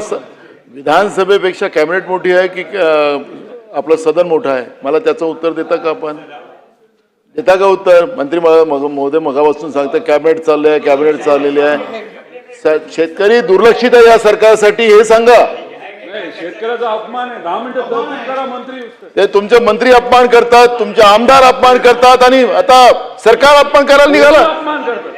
विधानसभेपेक्षा कॅबिनेट मोठी आहे की आपलं सदन मोठं आहे? मला त्याचं उत्तर देता का आपण? देता का उत्तर? मंत्री महोदय मगापासून सांगतात कॅबिनेट चाललंय, कॅबिनेट चाललेली आहे. शेतकरी दुर्लक्षित आहे या सरकारसाठी हे सांगा. शेतकऱ्याचा अपमान आहे. 10 मिनिटं तहकूब करा मंत्री. ते तुमचे मंत्री अपमान करतात, तुमचे आमदार अपमान करतात आणि आता सरकार अपमान करायला निघाला. अपमान करतात.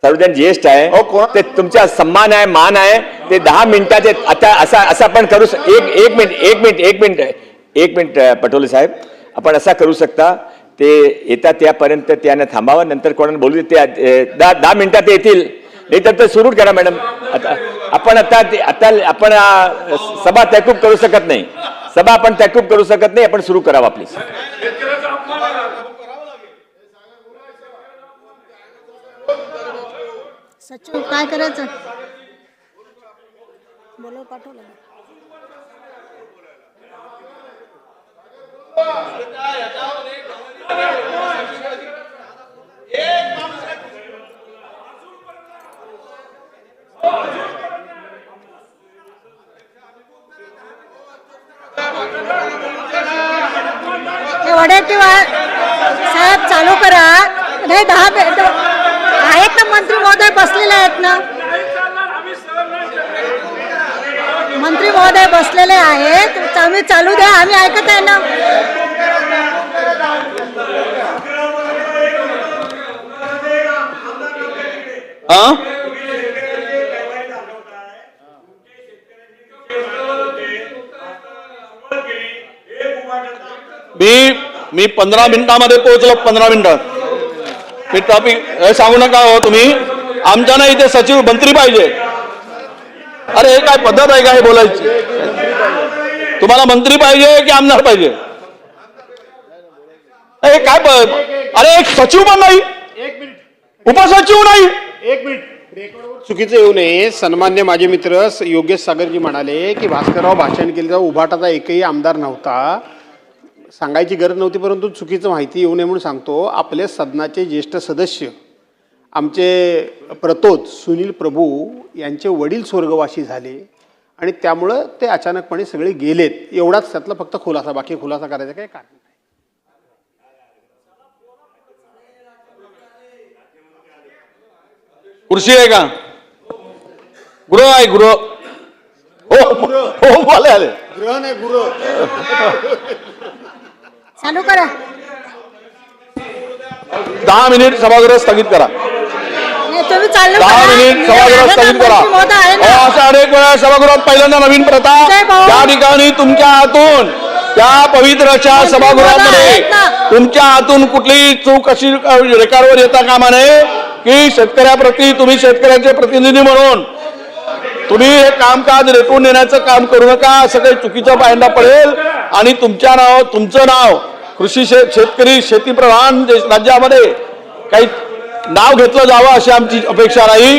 सर्वजण ज्येष्ठ आहे, कोण? ते तुमचा सन्मान आहे, मान आहे. ते 10 मिनिटाचे आता असं आपण करू एक मिनिट पटोले साहेब, आपण असा करू शकता. ते येतात त्यापर्यंत त्याने थांबावं, नंतर कोणाला बोलू ते 10 मिनिटात येतील, नाही तर ते सुरू करा मॅडम. आपण आपण सभा तहकूब करू शकत नाही. सभा आपण तहकूब करू शकत नाही. आपण सुरू करावं प्लीज. सचिव काय करायचं? बोलव पाठवलं. वडेट्टीवार साहेब चालू करा. नाही 10 मिनिट आहेत ना, मंत्री महोदय बसलेले आहेत ना, मंत्री महोदय बसलेले आहेत. तुम्ही चालू द्या, आम्ही ऐकत आहे ना. मी 15 मिनिटांमध्ये पोहोचलो. 15 मिनिटात हे टॉपिक सांगू नका हो तुम्ही. आमच्या ना इथे सचिव मंत्री पाहिजे. अरे हे काय पद्धत आहे का हे बोलायची? तुम्हाला मंत्री पाहिजे की आमदार पाहिजे? हे काय अरे एक सचिव पण नाही, उपसचिव नाही. एक मिनिट, चुकीचं येऊ नये. सन्मान्य माझे मित्र योगेश सागरजी म्हणाले की भास्करराव भाषण केलं तेव्हा उभाटाचा एकही आमदार नव्हता. सांगायची गरज नव्हती, परंतु चुकीचं माहिती येऊ नये म्हणून सांगतो. आपले सदनाचे ज्येष्ठ सदस्य आमचे प्रतोद सुनील प्रभू यांचे वडील स्वर्गवासी झाले आणि त्यामुळं ते अचानकपणे सगळे गेलेत. एवढाच त्यातला फक्त खुलासा, बाकी खुलासा करायचं काही कारण नाही. खुर्ची आहे का? गृह आहे, गृह. हो आले आले. गृह नाही, गृह. चालू करा. 10 मिनिट सभागृह स्थगित करा. नाही, तुम्ही चालू 10 मिनिट सभागृह स्थगित करा. असं अनेक वेळा सभागृहात पहिल्यांदा नवीन प्रथा त्या ठिकाणी तुमच्या हातून त्या पवित्र अशा सभागृहामध्ये तुमच्या हातून कुठलीही चूक अशी रेकॉर्डवर येता कामा नये की शेतकऱ्याप्रती तुम्ही शेतकऱ्यांचे प्रतिनिधी म्हणून तुम्ही हे कामकाज रेटून नेण्याचं काम करू नका. असं काही चुकीचं पाहायला पडेल आणि तुमचं नाव कृषी शेतकरी शेतीप्रधान राज्यामध्ये काही नाव घेतलं जावं अशी आमची अपेक्षा नाही.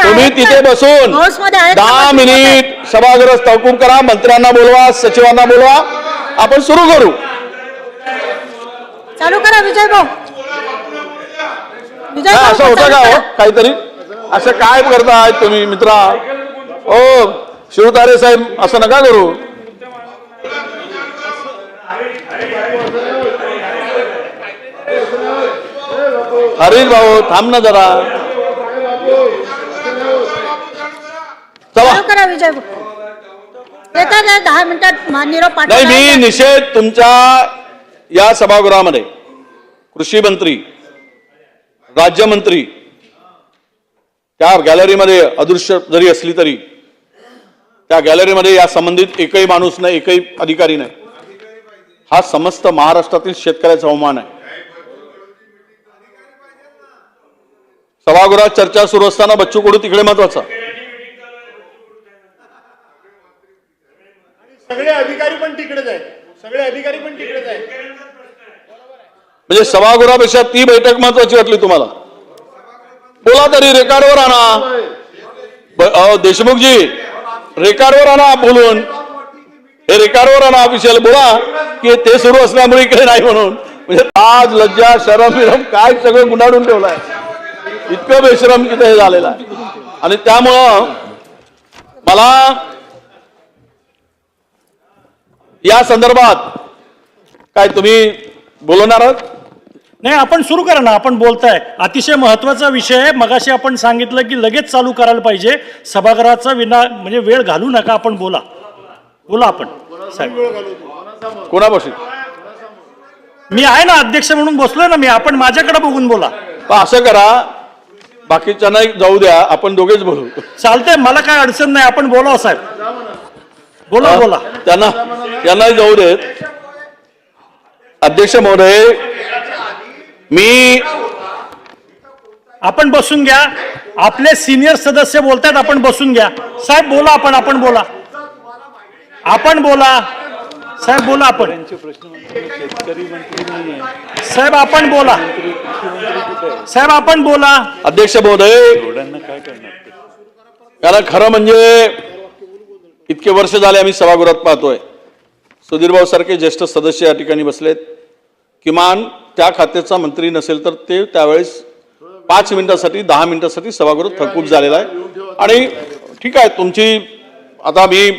तुम्ही तिथे बसून 10 मिनिट सभागृह तहकूब करा. मंत्र्यांना बोलवा, सचिवांना बोलवा, आपण सुरू करू. चालू करा विजय भाऊ. असं होतं का हो काहीतरी? असं काय करताय तुम्ही मित्रा? हो शिवतारे साहेब, असं नका करू. हरीश भाऊ थांब ना जरा. चालू करा विजय भाऊ. येतात 10 मिनिटात निरोप नाही, मी निषेध तुमच्या या सभागृहामध्ये कृषी मंत्री, राज्यमंत्री त्या गॅलरीमध्ये अदृश्य जरी असली तरी त्या गॅलरीमध्ये या संबंधित एकही माणूस नाही, एकही अधिकारी नाही. हा समस्त महाराष्ट्रातील शेतकऱ्याचा अवमान आहे. सभागृहात चर्चा सुरू असताना बच्चू कडू तिकडे महत्वाचा. सगळे अधिकारी पण तिकडेच आहेत. सगळे अधिकारी पण तिकडेच आहेत. म्हणजे सभागृहापेक्षा ती बैठक महत्वाची वाटली तुम्हाला? बोला तरी, रेकॉर्डवर आणा. देशमुखजी रेकॉर्डवर आणा बोलून. हे रेकॉर्डवर आणा ऑफिशियल. बोला की ते सुरू असल्यामुळे इकडे नाही म्हणून. म्हणजे आज लज्जा शरम विरम काय सगळं गुंडाळून ठेवलंय. इतकं बेशरम की हे झालेलं आहे. आणि त्यामुळं मला या संदर्भात काय तुम्ही बोलवणार आहात? नाही, आपण सुरू करा ना. आपण बोलताय अतिशय महत्वाचा विषय आहे. मगाशी आपण सांगितलं की लगेच चालू करायला पाहिजे सभागृहाचा. म्हणजे वेळ घालू नका. आपण बोला आपण साहेब. कोणापाशी? मी आहे ना, अध्यक्ष म्हणून बसलोय ना मी. आपण माझ्याकडे बघून बोला. असं करा, बाकीच्यांना जाऊ द्या, आपण दोघेच बोलू. चालतंय, मला काय अडचण नाही. आपण बोला साहेब, बोला. त्यांना जाऊ देत. अध्यक्ष महोदय, मी आपण बसून घ्या. आपले सिनियर सदस्य बोलतायत, आपण बसून घ्या. साहेब बोला, आपण बोला. आपण बोला साहेब, बोला आपण. साहेब आपण बोला. साहेब आपण बोला. अध्यक्ष महोदय, याला खरं म्हणजे इतके वर्ष झाले आम्ही सभागृहात पाहतोय. सुधीरभाऊ सारखे ज्येष्ठ सदस्य या ठिकाणी बसलेत. किमान त्या खात्याचा मंत्री नसेल तर ते त्यावेळेस 5 मिनिटासाठी 10 मिनिटासाठी सभागृह तहकूब झालेला आहे. आणि ठीक आहे, तुमची आता मी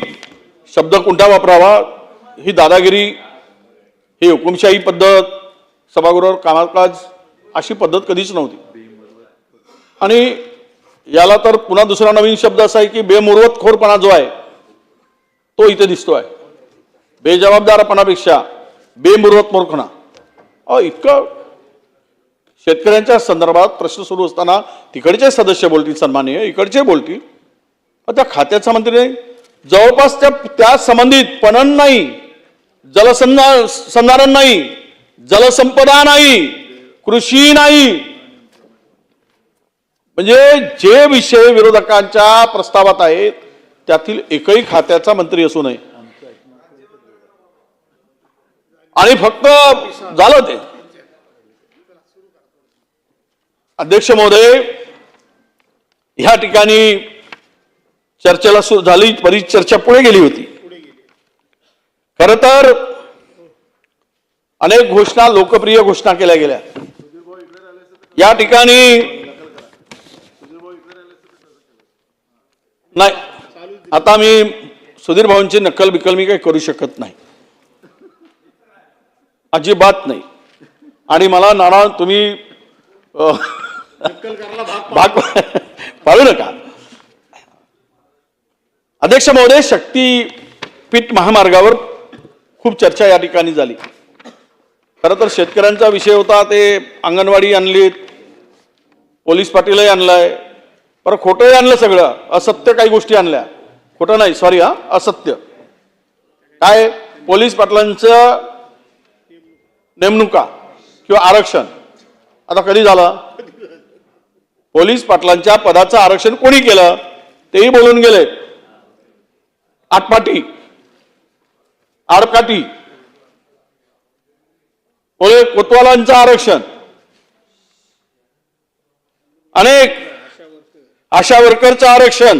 शब्द कोणता वापरावा, ही दादागिरी, ही हुकुमशाही पद्धत, सभागृहावर कामकाज अशी पद्धत कधीच नव्हती. आणि याला तर पुन्हा दुसरा नवीन शब्द असा आहे की बेमुरवतखोरपणा जो आहे तो इथे दिसतोय. बेजबाबदारपणापेक्षा बेमुरवत मूर्खपणा. इतकं शेतकऱ्यांच्या संदर्भात प्रश्न सुरू असताना तिकडचे सदस्य बोलतील सन्माननीय, इकडचे बोलतील. त्या खात्याचा मंत्री नाही, जवळपास त्या संबंधित पणन नाही, जलसंधारण नाही, जलसंपदा नाही, कृषी नाही. म्हणजे जे विषय विरोधकांच्या प्रस्तावात आहेत त्यातील एकही खात्याचा मंत्री असू नये. आणि फक्त झालं ते. अध्यक्ष महोदय, ह्या ठिकाणी चर्चेला झाली, बरीच चर्चा पुढे गेली होती. खर तर अनेक घोषणा, लोकप्रिय घोषणा केल्या गेल्या. या ठिकाणी नाही, आता मी सुधीर भाऊंची नक्कल बिकल मी काही करू शकत नाही, अजिबात नाही. आणि मला नाना तुम्ही भाग पाडू नका. अध्यक्ष महोदय, शक्तीपीठ महामार्गावर खूप चर्चा या ठिकाणी झाली. खरं तर शेतकऱ्यांचा विषय होता, ते अंगणवाडी आणलीत, पोलीस पाटीलही आणलाय, पर खोटंही आणलं सगळं, असत्य काही गोष्टी आणल्या. खोटं नाही, सॉरी, असत्य. काय पोलीस पाटलांचं नेमणुका किंवा आरक्षण आता कधी झालं? पोलीस पाटलांच्या पदाचं आरक्षण कोणी केलं तेही बोलून गेले. आटपाटी, आडकाठी, कोतवालांचं आरक्षण, अनेक आशा वर्करचं आरक्षण,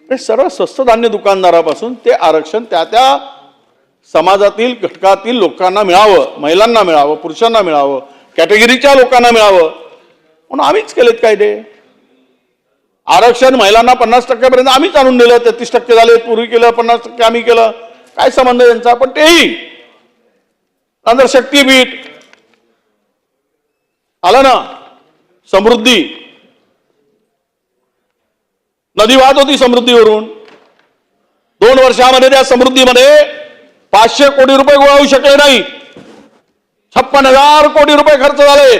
हे सर्व स्वस्त धान्य दुकानदारापासून ते आरक्षण त्या त्या समाजातील घटकातील लोकांना मिळावं, महिलांना मिळावं, पुरुषांना मिळावं, कॅटेगरीच्या लोकांना मिळावं म्हणून आम्हीच केलेत कायदे. आरक्षण महिलांना 50% पर्यंत आम्हीच आणून दिलं. 33% झाले, पूर्वी केलं, 50% आम्ही केलं. काय संबंध यांचा? पण तेही नंतर शक्तीपीठ आलं ना, समृद्धी, नदी वाहत होती समृद्धीवरून. 2 वर्षामध्ये त्या समृद्धीमध्ये 500 कोटी रुपये गोळा होऊ शकले नाही. 56,000 कोटी रुपये खर्च झाले.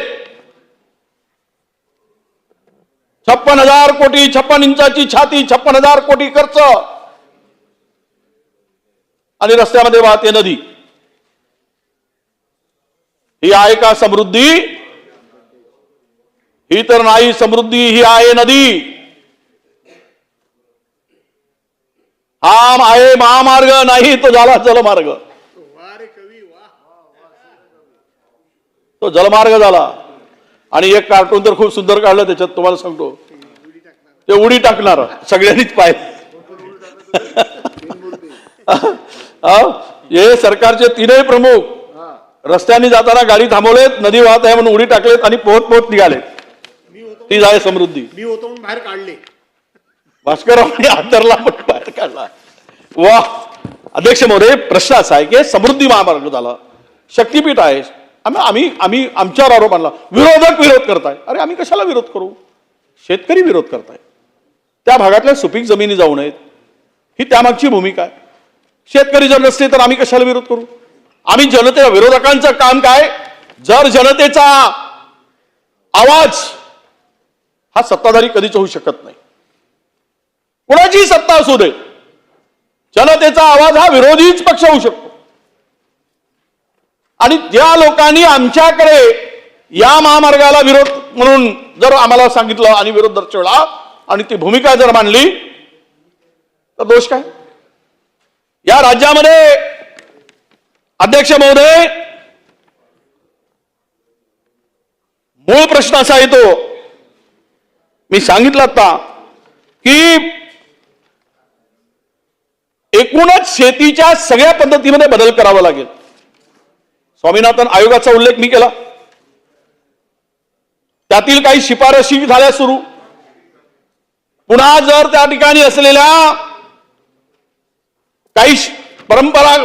56,000 कोटी, 56 इंचाची छाती, 56,000 कोटी खर्च. आणि रस्त्यामध्ये वाहते नदी. ही आहे का समृद्धी? ही तर नाही समृद्धी, ही आहे नदी. हा आहे महामार्ग, नाही तो झाला जलमार्ग. तो जलमार्ग झाला. आणि एक कार्टून तर खूप सुंदर काढलं त्याच्यात, तुम्हाला सांगतो, ते उडी टाकणार सगळ्यांनीच पाहिलं. हे सरकारचे 3ही प्रमुख रस्त्याने जाताना गाडी थांबवलेत, नदी वाहत आहे म्हणून उडी टाकलेत आणि पोहत पोहत निघाले. ती झाली समृद्धी. मी होतो म्हणून बाहेर काढले. भास्कररावांनी आदरला पण बाहेर काढला. वा. अध्यक्ष महोदय, प्रश्न असा आहे की समृद्धी महामार्ग झाला, शक्तीपीठ आहे. आम्ही आमच्यावर आरोप आणला, विरोधक विरोध करताय. अरे आम्ही कशाला विरोध करू? शेतकरी विरोध करताय. त्या भागातल्या सुपीक जमिनी जाऊ नयेत ही त्यामागची भूमिका आहे. शेतकरी जर नसते तर आम्ही कशाला विरोध करू? आम्ही जनतेला, विरोधकांचं काम काय? जर जनतेचा आवाज हा सत्ताधारी कधीच होऊ शकत नाही. कुणाची सत्ता असू दे, जनतेचा आवाज हा विरोधीच पक्ष होऊ शकतो. आणि ज्या लोकांनी आमच्याकडे या महामार्गाला विरोध म्हणून जर आम्हाला सांगितलं आणि विरोध दर्शवला आणि ती भूमिका जर मांडली तर दोष काय? या राज्यामध्ये अध्यक्ष महोदय, मूळ प्रश्न असा येतो, मी सांगितलं आता की एकूणच शेतीच्या सगळ्या पद्धतीमध्ये बदल करावा लागेल. स्वामीनाथन आयोगाचा उल्लेख मी केला, त्यातील काही शिफारशी झाल्या सुरू. पुन्हा जर त्या ठिकाणी असलेल्या काही परंपरा,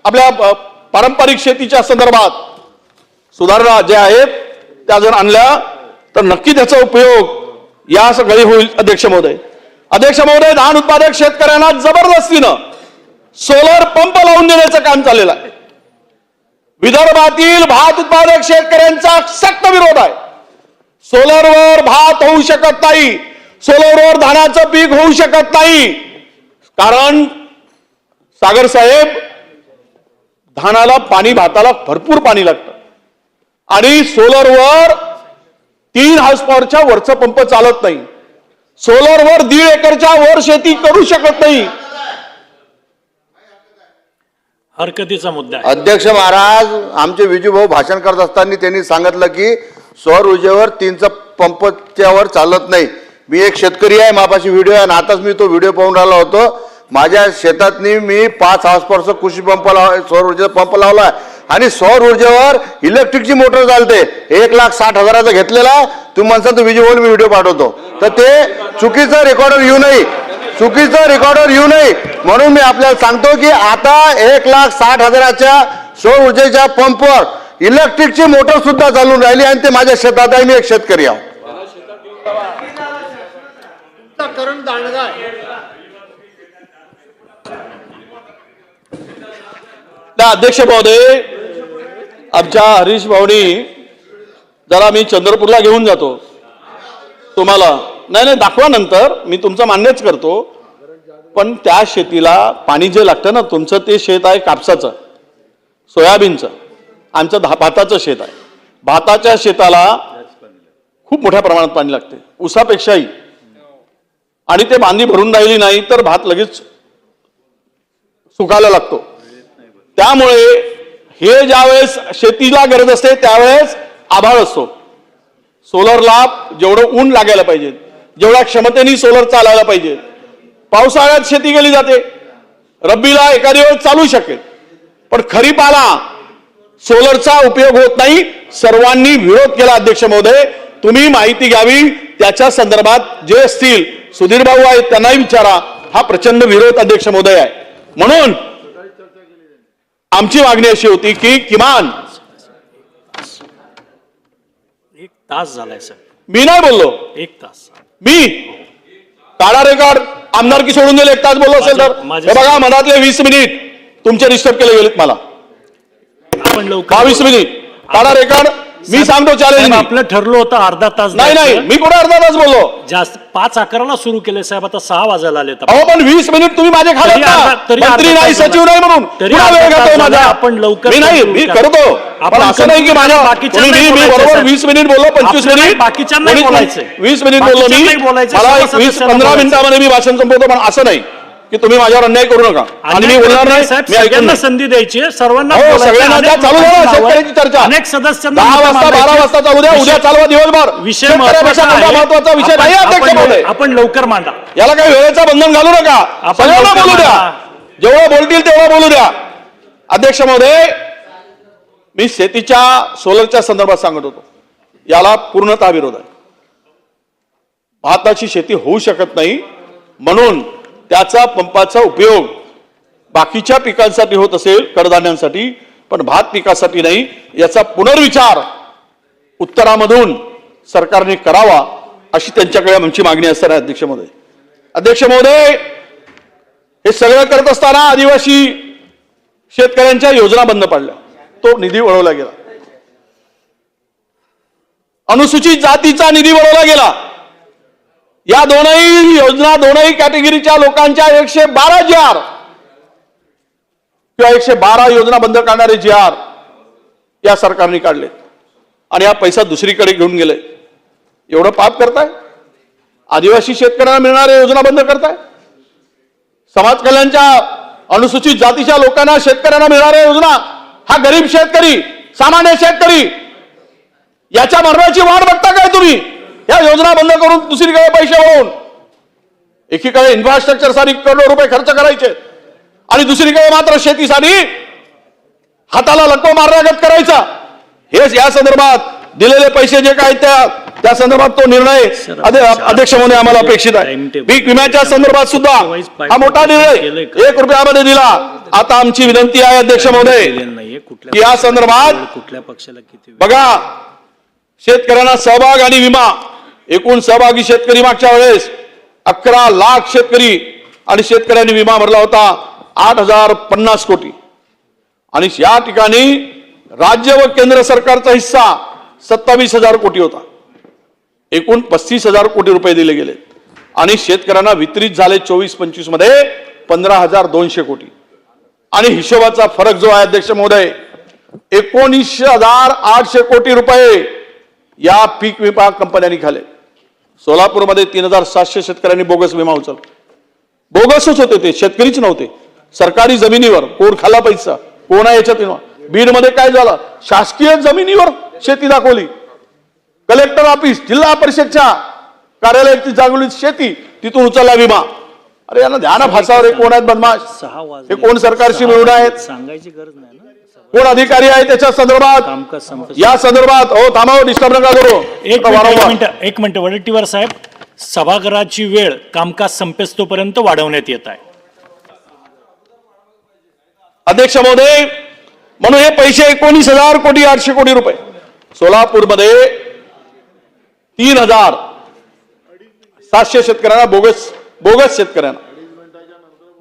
आपल्या पारंपरिक शेतीच्या संदर्भात सुधारणा ज्या आहेत त्या जर आणल्या तर नक्की त्याचा उपयोग या सगळी होईल. अध्यक्ष महोदय, धान उत्पादक शेतकऱ्यांना जबरदस्तीनं सोलर पंप लावून देण्याचं काम चाललेलं आहे. विदर्भातील भात उत्पादक शेतकऱ्यांचा सक्त विरोध आहे. सोलरवर भात होऊ शकत नाही, सोलरवर धानाचं पीक होऊ शकत नाही. कारण सागर साहेब, धानाला पाणी, भाताला भरपूर पाणी लागतं आणि सोलरवर 3 हॉर्स पॉवरच्या वरचा पंप चालत नाही. सोलरवर 1.5 एकरच्या वर शेती करू शकत नाही. हरकतीचा मुद्दा आहे. अध्यक्ष महाराज, आमचे विजूभाऊ भाषण करत असताना त्यांनी सांगितलं की सौर ऊर्जेवर 3चा पंपच्यावर चालत नाही. मी एक शेतकरी आहे, मापाशी व्हिडिओ आहे आणि आताच मी तो व्हिडिओ पाहून राहिलो होतो. माझ्या शेतातनी मी 5 हॉर्स पॉवरचा कृषी पंप सौर ऊर्जेचा पंप लावला आणि सौर ऊर्जेवर इलेक्ट्रिकची मोटर चालते. 1,60,000चा घेतलेला. तुम्ही म्हणता तर विजूभाऊ मी व्हिडिओ पाठवतो, तर ते चुकीचं रेकॉर्डर येऊ नये, म्हणून मी आपल्याला सांगतो की आता 1,60,000च्या सौर ऊर्जेच्या पंपवर इलेक्ट्रिकची मोटर सुद्धा चालून राहिली आणि ते माझ्या शेतात आहे. मी एक शेतकरी आहे. अध्यक्ष महोदय, आमच्या हरीश भाऊनी जरा, मी चंद्रपूरला घेऊन जातो तुम्हाला. नाही दाखवा नंतर, मी तुमचं मान्यच करतो. पण त्या शेतीला पाणी जे लागतं ना, तुमचं ते शेत आहे कापसाचं, सोयाबीनचं, आमचं भाताचं शेत आहे. भाताच्या शेताला खूप मोठ्या प्रमाणात पाणी लागते, ऊसापेक्षाही. आणि ते बांधी भरून राहिली नाही तर भात लगेच सुकायला लागतो. त्यामुळे हे ज्यावेळेस शेतीला गरज असते त्यावेळेस आभाळ असतो. सोलरला जेवढं ऊन लागायला पाहिजे, जेवढ्या क्षमतेने सोलर चालायला पाहिजे. पावसाळ्यात शेती केली जाते, रब्बीला एखादी वेळ चालू शकेल, पण खरीपाला सोलरचा उपयोग होत नाही. सर्वांनी विरोध केला. अध्यक्ष महोदय, तुम्ही माहिती घ्यावी, त्याच्या संदर्भात जे असतील सुधीर भाऊ आहेत त्यांनाही विचारा. हा प्रचंड विरोध अध्यक्ष महोदय आहे. म्हणून आमची मागणी अशी होती की किमान 1 तास झालाय सर. मी नाही बोललो, 1 तास. मी काढा रेकॉर्ड, आमदारकी सोडून दिले 1 तास बोललो असेल तर हे बघा, मधातले 20 मिनिट तुमचे डिस्टर्ब केले गेलेत मला. आपण लवकर 22 मिनिट काढा रेकॉर्ड. मी सांगतो चॅलेंज. आपलं ठरलं होतं अर्धा तास. नाही, मी कुठे अर्धा तास बोललो? जास्त 5:11ला सुरू केले साहेब, आता 6 वाजायला आले. अहो पण 20 मिनिट तुम्ही माझे खालात ना. मंत्री नाही, सचिव नाही म्हणून पुन्हा वेळ घेतोय माझा. आपण लवकर मी नाही, मी करतो, पण असं नाही की माझ्या मी बरोबर 20 मिनिट बोललो, 25 मिनिट बाकीच्यांना बोलायचं, 20 मिनिट बोललो मी. मला 20-15 मिनिटामध्ये मी भाषण संपवतो, पण असं नाही की तुम्ही माझ्यावर अन्याय करू नका. आणि मी बोलणार नाही, मी ऐकून नाही. संधी द्यायची सर्वांना. सगळ्यांना द्या, चालू द्या शेतकऱ्याची चर्चा. अनेक सदस्यांना 10 वाजता 12 वाजता चालू द्या, उद्या चालवा दिवसभर. विषय शेतकऱ्यापेक्षा महत्वाचा विषय नाही अध्यक्ष महोदय. आपण लवकर मांडा. याला काही वेळेचं बंधन घालू नका. सगळ्यांना बोलू द्या, जेवढं बोलतील तेवढं बोलू द्या. अध्यक्ष महोदय, मी शेतीच्या सोलरच्या संदर्भात सांगत होतो, याला पूर्णतः विरोध आहे. भाताची शेती होऊ शकत नाही, म्हणून त्याचा पंपाचा उपयोग बाकीच्या पिकांसाठी होत असेल, कडधान्यांसाठी, पण भात पिकासाठी नाही, याचा पुनर्विचार उत्तरामधून सरकारने करावा अशी त्यांच्याकडे आमची मागणी असणार आहे. अध्यक्ष महोदय, हे सगळं करत असताना आदिवासी शेतकऱ्यांच्या योजना बंद पडल्या, तो निधी वळवला गेला. अनुसूचित जातीचा निधी वळवला गेला. या दोनही योजना, दोनही कॅटेगरीच्या लोकांच्या 112 GR किंवा 112 योजना बंद करणारे GR या सरकारने काढले आणि हा पैसा दुसरीकडे घेऊन गेले. एवढं पाप करताय? आदिवासी शेतकऱ्यांना मिळणाऱ्या योजना बंद करताय? समाज कल्याणच्या अनुसूचित जातीच्या लोकांना, शेतकऱ्यांना मिळणाऱ्या योजना, हा गरीब शेतकरी, सामान्य शेतकरी याच्या मरणाची वाट बघता काय तुम्ही? या योजना बंद करून दुसरीकडे पैसे वळवून एकीकडे इन्फ्रास्ट्रक्चरसाठी करोडो रुपये खर्च करायचे आणि दुसरीकडे मात्र शेतीसाठी हाताला लक्को मारण्यागत करायचा. हेच या संदर्भात दिलेले पैसे जे काय त्या संदर्भात तो निर्णय अध्यक्ष म्हणून आम्हाला अपेक्षित आहे. पीक विम्याच्या संदर्भात सुद्धा हा मोठा निर्णय 1 रुपयामध्ये दिला. आता आमची विनंती आहे अध्यक्ष महोदय की या संदर्भात कुठल्या पक्षाला किती बघा, शेतकऱ्यांना सहभाग आणि विमा, एकूण सहभागी शेतकरी मागच्या वेळेस 11 लाख शेतकरी आणि शेतकऱ्यांनी विमा भरला होता 8,050 कोटी आणि या ठिकाणी राज्य व केंद्र सरकारचा हिस्सा 27,000 कोटी होता. एकूण 35,000 कोटी रुपये दिले गेले आणि शेतकऱ्यांना वितरित झाले 24-25 मध्ये 15,200 कोटी आणि हिशोबाचा फरक जो आहे अध्यक्ष महोदय 19,800 कोटी रुपये या पीक विमा कंपन्यांनी खाले. सोलापूरमध्ये 3,700 शेतकऱ्यांनी बोगस विमा उचलला. बोगसच होते ते, शेतकरीच नव्हते. सरकारी जमिनीवर कोण खाल्ला पैसा, कोण आहे याच्यात विमा. बीडमध्ये काय झालं, शासकीय जमिनीवर शेती दाखवली. कलेक्टर ऑफिस, जिल्हा परिषदच्या कार्यालयाची जागोली शेती, तिथून उचलला विमा. अरे यांना ध्यान फासावर हे कोण आहेत बदमाश, हे कोण सरकारशी मिळून आहेत, सांगायची गरज नाही ना. कोण अधिकारी आहे त्याच्या संदर्भात, या संदर्भात थांबाव, डिस्टर्ब नका करू. एक मिनिट वडेट्टीवार साहेब, सभागृहाची वेळ कामकाज संपेस्तोपर्यंत वाढवण्यात येत आहे. अध्यक्ष महोदय, म्हणून हे पैसे 19,000 कोटी 800 कोटी रुपये सोलापूरमध्ये 3,700 शेतकऱ्यांना बोगस शेतकऱ्यांना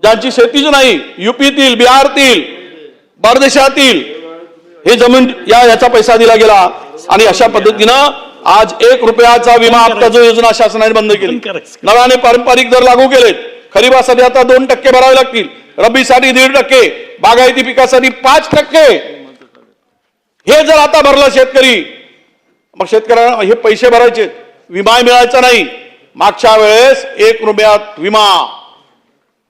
ज्यांची शेतीच नाही, युपीतील, बिहारतील, परदेशातील हे जमीन याचा पैसा दिला गेला आणि अशा पद्धतीनं आज 1 रुपयाचा विमा हप्ता जो योजना शासनाने बंद केली. नव्याने पारंपरिक दर लागू केलेत. खरीपासाठी आता 2% भरावे लागतील, रब्बीसाठी 1.5%, बागायती पिकासाठी 5%. हे जर आता भरलं शेतकरी, मग शेतकऱ्यांना हे पैसे भरायचे, विमा मिळायचा नाही. मागच्या वेळेस 1 रुपयात विमा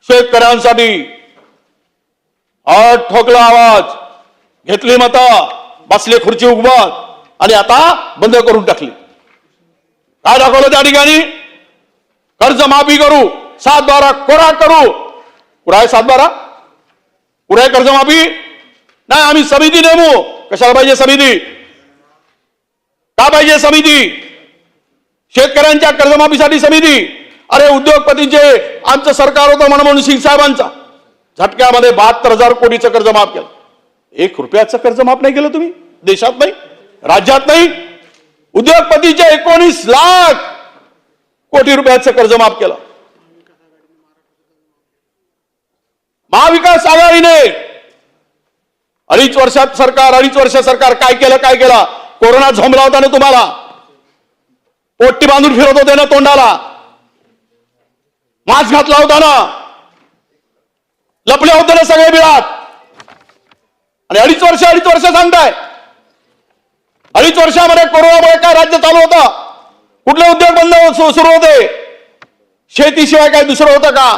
शेतकऱ्यांसाठी ठोकला आवाज, घेतली मतं, बसले खुर्ची उगवत आणि आता बंद करून टाकली. काय दाखवलं त्या ठिकाणी? कर्जमाफी करू, 7/12 कोरा करू. कुठे आहे 7/12? कुठे आहे कर्जमाफी? नाही, आम्ही समिती नेमू. कशाला पाहिजे समिती? का पाहिजे समिती? शेतकऱ्यांच्या कर्जमाफीसाठी समिती. अरे उद्योगपतींचे आमचं सरकार होतं मनमोहन सिंग साहेबांचा, झटक्यामध्ये 72,000 कोटीचं कर्ज माफ केलं. 1 रुपयाचं कर्ज माफ नाही केलं तुम्ही? देशात नाही, राज्यात नाही. उद्योगपतीचे 19 लाख कोटी रुपयाचं कर्ज माफ केलं. महाविकास आघाडीने 2.5 वर्ष सरकार काय केलं? कोरोना झोंबला होता ना तुम्हाला, पोट्टी बांधून फिरत होते ना तोंडाला, मास्क घातला होता ना, लपले होते ना सगळे बिळात. आणि 2.5 वर्ष सांगताय. 2.5 वर्षामध्ये कोरोनामुळे काय राज्य चालू होतं? कुठले उद्योग बंद सुरू होते? शेतीशिवाय काय दुसरं होतं का?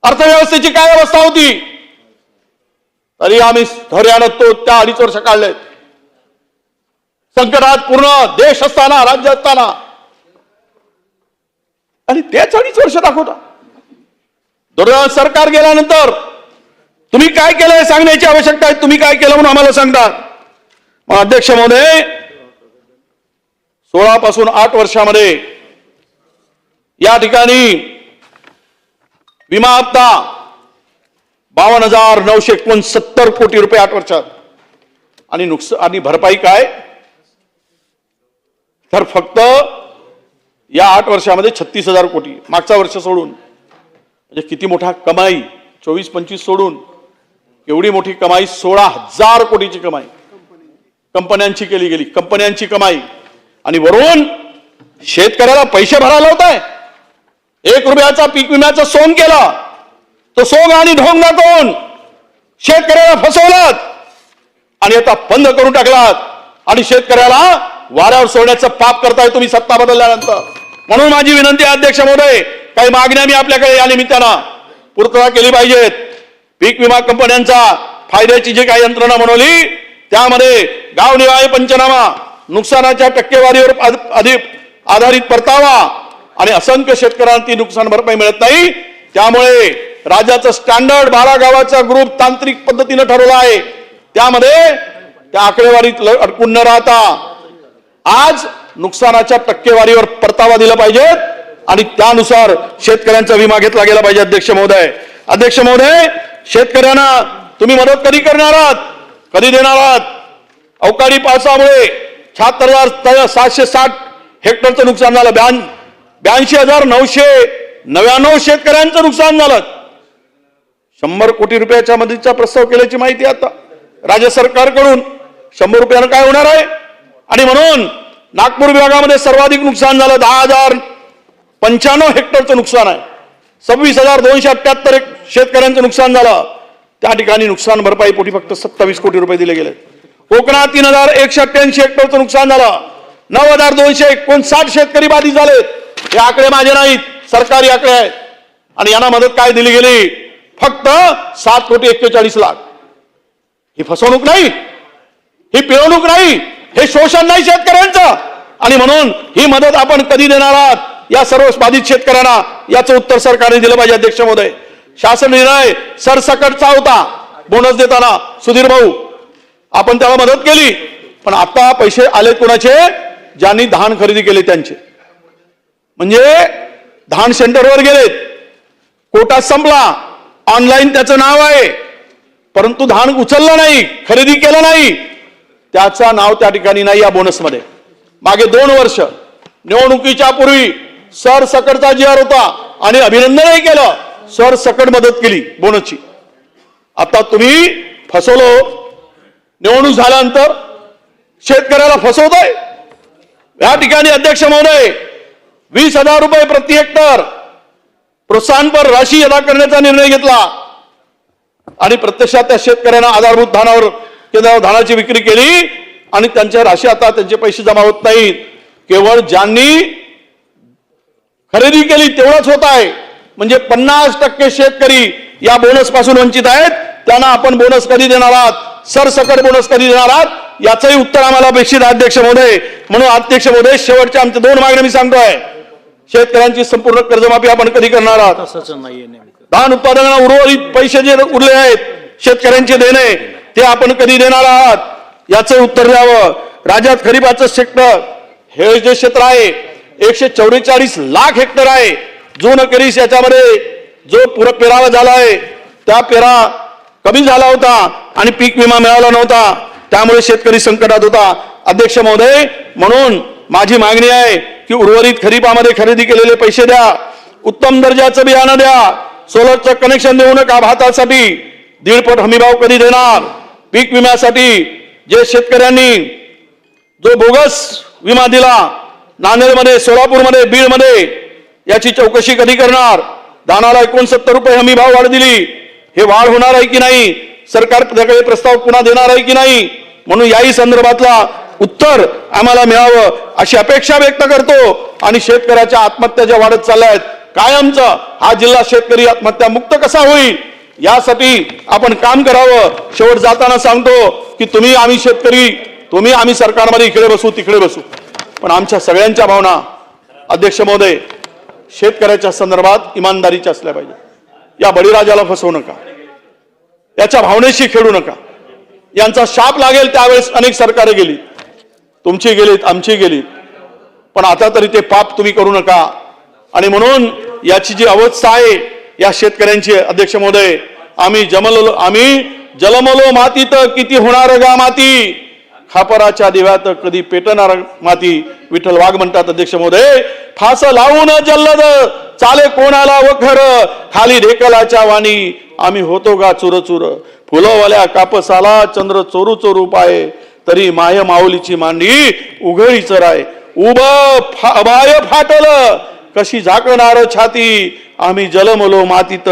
अर्थव्यवस्थेची काय अवस्था होती? तरी आम्ही धैर्यानं त्या 2.5 वर्ष काढले. संकटात पूर्ण देश असताना, राज्य असताना, आणि तेच 2.5 वर्ष दाखवता. दुर्दैवानं सरकार गेल्यानंतर तुम्ही काय केलं हे सांगण्याची आवश्यकता आहे. तुम्ही काय केलं म्हणून आम्हाला सांगतात. मग अध्यक्ष महोदय, 16 पासून 8 वर्षामध्ये या ठिकाणी विमा हप्ता 52,969 कोटी रुपये 8 वर्षात. आणि आणि भरपाई काय, तर फक्त या 8 वर्षामध्ये 36,000 कोटी, मागचा वर्ष सोडून. म्हणजे किती मोठा कमाई, 24-25 सोडून एवढी मोठी कमाई, 16,000 कोटीची कमाई कंपन्यांची केली गेली, कंपन्यांची कमाई. आणि वरून शेतकऱ्याला पैसे भरायला होत आहे. 1 रुपयाचा पीक विम्याचं सोंग केलं, तो सोंग आणि ढोंग दाखवून शेतकऱ्याला फसवलात आणि आता बंद करून टाकलात आणि शेतकऱ्याला वाऱ्यावर सोडण्याचं पाप करताय तुम्ही सत्ता बदलल्यानंतर. म्हणून माझी विनंती आहे अध्यक्ष महोदय, काही मागण्या मी आपल्याकडे या निमित्तानं पूर्तता केली पाहिजेत. पीक विमा कंपन्यांचा फायद्याची जी काही यंत्रणा बनवली त्यामध्ये गावनिहाय पंचनामा, नुकसानाच्या टक्केवारीवर आधारित परतावा, आणि असंख्य शेतकऱ्यांना ती नुकसान भरपाई मिळत नाही. त्यामुळे राज्याचं स्टँडर्ड 12 गावाचा ग्रुप तांत्रिक पद्धतीनं ठरवला आहे. त्यामध्ये त्या आकडेवारीत अडकून न राहता आज नुकसानाच्या टक्केवारीवर परतावा दिला पाहिजे आणि त्यानुसार शेतकऱ्यांचा विमा घेतला गेला पाहिजे. अध्यक्ष महोदय, शेतकऱ्यांना तुम्ही मदत कधी करणार आहात, कधी देणार आहात? अवकाळी पावसामुळे 76,760 हेक्टरचं नुकसान झालं. 82,999 शेतकऱ्यांचं नुकसान झालं. 100 कोटी रुपयाच्या मदतीचा प्रस्ताव केल्याची माहिती आता राज्य सरकारकडून. 100 रुपयानं काय होणार आहे? आणि म्हणून नागपूर विभागामध्ये सर्वाधिक नुकसान झालं. 10,095 हेक्टरचं नुकसान आहे. 26,278 शेतकऱ्यांचं नुकसान झालं. त्या ठिकाणी नुकसान भरपाई पोटी फक्त 27 कोटी रुपये दिले गेले. कोकणात 3,188 हेक्टरचं नुकसान झालं. 9,259 शेतकरी बाधित झालेत. हे आकडे माझे नाहीत, सरकारी आकडे आहेत. आणि यांना मदत काय दिली गेली? फक्त 7,41,00,000. ही फसवणूक नाही, ही पिळवणूक नाही, हे शोषण नाही शेतकऱ्यांचं. आणि म्हणून ही मदत आपण कधी देणार आहात या सर्व बाधित शेतकऱ्यांना, याचं उत्तर सरकारने दिलं पाहिजे. अध्यक्ष महोदय, शासन निर्णय सरसकटचा होता बोनस देताना. सुधीर भाऊ, आपण त्याला मदत केली, पण आता पैसे आले कोणाचे? ज्यांनी धान खरेदी केले त्यांचे. म्हणजे धान सेंटरवर गेलेत, कोटा संपला, ऑनलाईन त्याचं नाव आहे, परंतु धान उचललं नाही, खरेदी केलं नाही, त्याचं नाव त्या ठिकाणी नाही या बोनसमध्ये. मागे 2 वर्ष निवडणुकीच्या पूर्वी सरसकटचा जी आर होता आणि अभिनंदनही केलं, सरसकट मदत केली बोनसची. आता तुम्ही फसवलो, निवडणूक झाल्यानंतर शेतकऱ्याला फसवताय. या ठिकाणी अध्यक्ष महोदय, 20,000 रुपये प्रति हेक्टर प्रोत्साहनपर राशी अदा करण्याचा निर्णय घेतला आणि प्रत्यक्षात त्या शेतकऱ्यांना आधारभूत धानावर केंद्रावर धानाची विक्री केली आणि त्यांच्या राशी आता त्यांचे पैसे जमा होत नाहीत. केवळ ज्यांनी खरेदी केली तेवढंच होत आहे. म्हणजे 50% शेतकरी या बोनस पासून वंचित आहेत. त्यांना आपण बोनस कधी देणार आहात, सरसकट बोनस कधी देणार आहात, याचंही उत्तर आम्हाला अपेक्षित आहे अध्यक्ष महोदय. म्हणून अध्यक्ष महोदय, शेवटच्या आमच्या 2 मागण्या मी सांगतोय. शेतकऱ्यांची संपूर्ण कर्जमाफी आपण कधी करणार आहात? धान उत्पादनाला उर्वरित पैसे जे उरले आहेत शेतकऱ्यांचे देणे, ते आपण कधी देणार आहात, याचं उत्तर द्यावं. राज्यात खरीपाचं सेक्टर हे जे क्षेत्र आहे 144 लाख हेक्टर आहे. जून अखेरीस याच्यामध्ये जो पेरावा झाला आहे त्या पेरा कमी झाला होता आणि पीक विमा मिळाला नव्हता, त्यामुळे शेतकरी संकटात होता. अध्यक्ष महोदय, म्हणून माझी मागणी आहे की उर्वरित खरीपामध्ये खरेदी केलेले पैसे द्या, उत्तम दर्जाचं बियाणं द्या, सोलरचं कनेक्शन देऊ नका. भातासाठी 1.5 पट हमीभाव कधी देणार? पीक विम्यासाठी जे शेतकऱ्यांनी जो बोगस विमा दिला नांदेडमध्ये, सोलापूरमध्ये, बीडमध्ये, याची चौकशी कधी करणार? धानाला 69 रुपये हमी भाव वाढ दिली, हे वाढ होणार आहे की नाही? सरकार त्याकडे प्रस्ताव पुन्हा देणार आहे की नाही? म्हणून याही संदर्भातला उत्तर आम्हाला मिळावं अशी अपेक्षा व्यक्त करतो. आणि शेतकऱ्याच्या आत्महत्या ज्या वाढत चालल्या आहेत, कायमचा हा जिल्हा शेतकरी आत्महत्या मुक्त कसा होईल यासाठी आपण काम करावं. शेवट जाताना सांगतो की तुम्ही आम्ही शेतकरी, तुम्ही आम्ही सरकारमध्ये इकडे बसू तिकडे बसू, पण आमच्या सगळ्यांच्या भावना अध्यक्ष महोदय शेतकऱ्याच्या संदर्भात इमानदारीच्या असल्या पाहिजे. या बळीराजाला फसवू नका, याच्या भावनेशी खेळू नका. यांचा शाप लागेल त्यावेळेस अनेक सरकारे गेली, तुमची गेलीत, आमची गेलीत, पण आता तरी ते पाप तुम्ही करू नका. आणि म्हणून याची जी अवस्था आहे या शेतकऱ्यांची अध्यक्ष महोदय, आम्ही जलमलो मातीत किती होणार गा माती, खापराच्या दिव्यात कधी पेटणार माती. विठ्ठल वाघ म्हणतात अध्यक्ष महोदय, फास लावून जल्लद चाले कोणाला वखर, खाली ढेकलाच्या वाणी आम्ही होतो गा चुर चुर. फुलवाल्या कापसाला चंद्र चोरू चोरू पाय, तरी माय माऊलीची मांडी उघडी चराय. बाय फाटल कशी झाकणार छाती, आम्ही जलमलो मातीत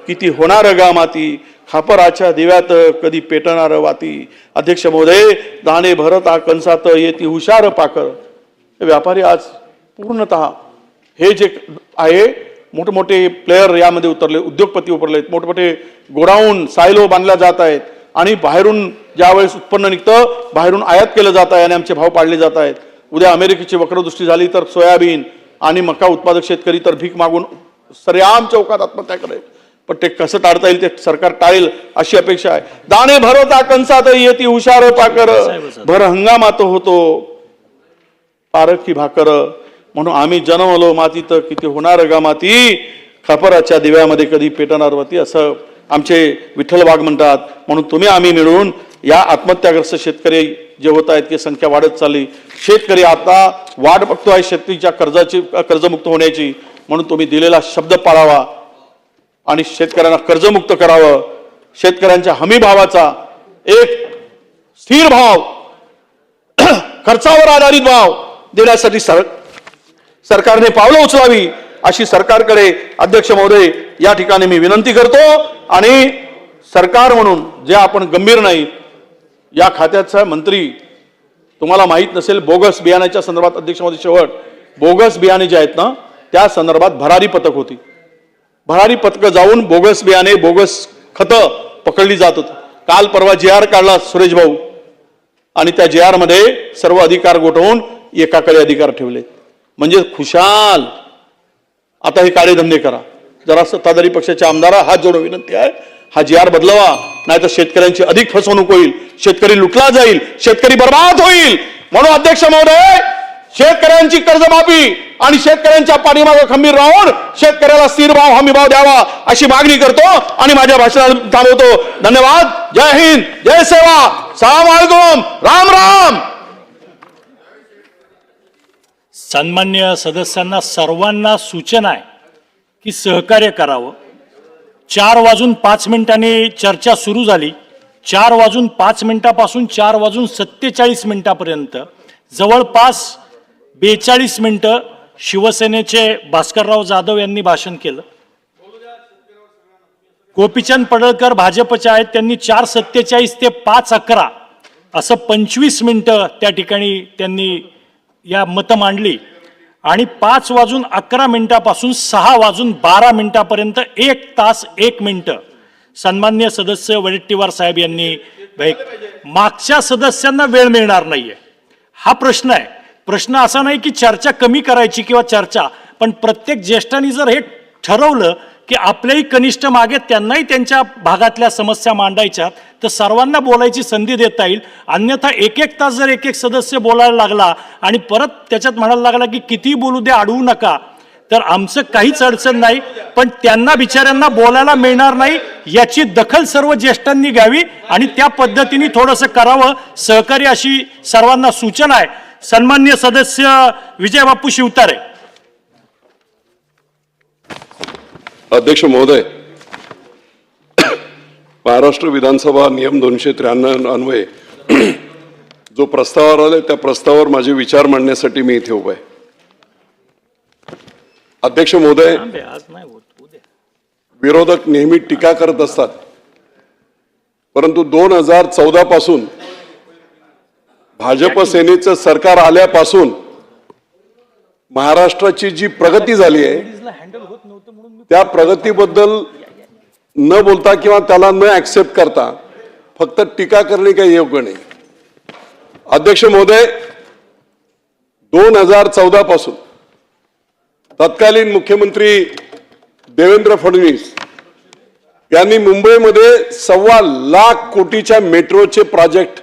किती होणार गा माती, खापराच्या दिव्यात कधी पेटणार वाती. अध्यक्ष महोदय, दाणे भरता कंसात येती हुशार पाकर. व्यापारी आज पूर्णतः हे जे आहे मोठमोठे प्लेयर यामध्ये उतरले, उद्योगपती उतरलेत, मोठमोठे गोडाऊन सायलो बांधल्या जात आहेत आणि बाहेरून ज्यावेळेस उत्पन्न निघतं बाहेरून आयात केलं जात आहे आणि आमचे भाव पाडले जात आहेत. उद्या अमेरिकेची वक्रदृष्टी झाली तर सोयाबीन आणि मका उत्पादक शेतकरी तर भीक मागून सरेआम चौकात आत्महत्या करेल. पण ते कसं टाळता येईल ते सरकार टाळेल अशी अपेक्षा आहे. दाणे भरवता कंसात येती हुशार पाकर, भर हंगामात होतो पारखी भाकर. म्हणून आम्ही जन्मलो मातीत किती होणार गा माती, खापराच्या दिव्यामध्ये कधी पेटणार वती, असं आमचे विठ्ठल वाघ म्हणतात. म्हणून तुम्ही आम्ही मिळून या आत्महत्याग्रस्त शेतकरी जे होत आहेत की संख्या वाढत चालली. शेतकरी आता वाट बघतोय शेतीच्या कर्जमुक्त होण्याची. म्हणून तुम्ही दिलेला शब्द पाळावा आणि शेतकऱ्यांना कर्जमुक्त करावं. शेतकऱ्यांच्या हमी भावाचा एक स्थिर भाव, खर्चावर आधारित भाव देण्यासाठी सरकारने पावलं उचलावी अशी सरकारकडे अध्यक्ष महोदय या ठिकाणी मी विनंती करतो. आणि सरकार म्हणून जे आपण गंभीर नाही, या खात्याचा मंत्री तुम्हाला माहित नसेल, बोगस बियाण्याच्या संदर्भात अध्यक्ष महोदय शेवट, बोगस बियाणे जे आहेत ना त्या संदर्भात भरारी पथक होती. भरारी पथक जाऊन बोगस बियाणे बोगस खतं पकडली जात होती. काल परवा JR काढला सुरेश भाऊ आणि त्या JR मध्ये सर्व अधिकार गोठवून एकाकडे अधिकार ठेवले. म्हणजे खुशाल आता हे काळेधंदे करा. जरा सत्ताधारी पक्षाच्या आमदारा हात जोडून विनंती आहे, हा JR बदलवा, नाही तर शेतकऱ्यांची अधिक फसवणूक होईल, शेतकरी लुटला जाईल, शेतकरी बर्बाद होईल. म्हणून अध्यक्ष महोदय, शेतकऱ्यांची कर्जमाफी आणि शेतकऱ्यांच्या पाठीमागे खंबीर राहून शेतकऱ्याला स्थिर भाव हमी भाव द्यावा अशी मागणी करतो आणि माझ्या भाषणाला थांबवतो. धन्यवाद. जय हिंद, जय सेवा, सलाम अलैकुम, राम राम. सन्मान्य सदस्यांना सर्वांना सूचना आहे की सहकार्य करावं. 4:05 चर्चा सुरू झाली. 4:05 4:47 जवळपास 42 मिनिटं शिवसेनेचे भास्करराव जाधव यांनी भाषण केलं. गोपीचंद पडळकर भाजपचे आहेत, त्यांनी 4:47 ते 5:11 असं 25 मिनिटं त्या ठिकाणी त्यांनी या मतं मांडली. आणि 5:11 6:12 1 तास 1 मिनिटं सन्मान्य सदस्य वडेट्टीवार साहेब यांनी मागच्या सदस्यांना वेळ मिळणार नाहीये हा प्रश्न आहे. प्रश्न असा नाही की चर्चा कमी करायची किंवा चर्चा, पण प्रत्येक ज्येष्ठांनी जर हे ठरवलं की आपल्याही कनिष्ठ मागे त्यांनाही त्यांच्या भागातल्या समस्या मांडायच्या तर सर्वांना बोलायची संधी देता येईल. अन्यथा 1-1 तास जर एक सदस्य बोलायला लागला आणि परत त्याच्यात म्हणायला लागला की किती बोलू द्या, अडवू नका, तर आमचं काहीच अडचण नाही. पण त्यांना बिचाऱ्यांना बोलायला मिळणार नाही याची दखल सर्व ज्येष्ठांनी घ्यावी आणि त्या पद्धतीने थोडंसं करावं. सहकार्य अशी सर्वांना सूचना आहे. सन्मान्य सदस्य विजय बापू शिवतारे. अध्यक्ष महोदय, महाराष्ट्र विधानसभा नियम 293 अन्वये जो प्रस्तावावर आलाय त्या प्रस्तावावर माझे विचार मांडण्यासाठी मी इथे उभा आहे. अध्यक्ष महोदय, विरोधक नेहमी टीका करत असतात, परंतु 2014 पासून भाजप सेनेचं सरकार आल्यापासून महाराष्ट्राची जी प्रगती झाली आहे त्या प्रगतीबद्दल न बोलता किंवा त्याला न ऍक्सेप्ट करता फक्त टीका करणे काही योग्य नाही. अध्यक्ष महोदय, 2014 पासून तत्कालीन मुख्यमंत्री देवेंद्र फडणवीस यांनी मुंबईमध्ये 1.25 लाख कोटीच्या मेट्रोचे प्रोजेक्ट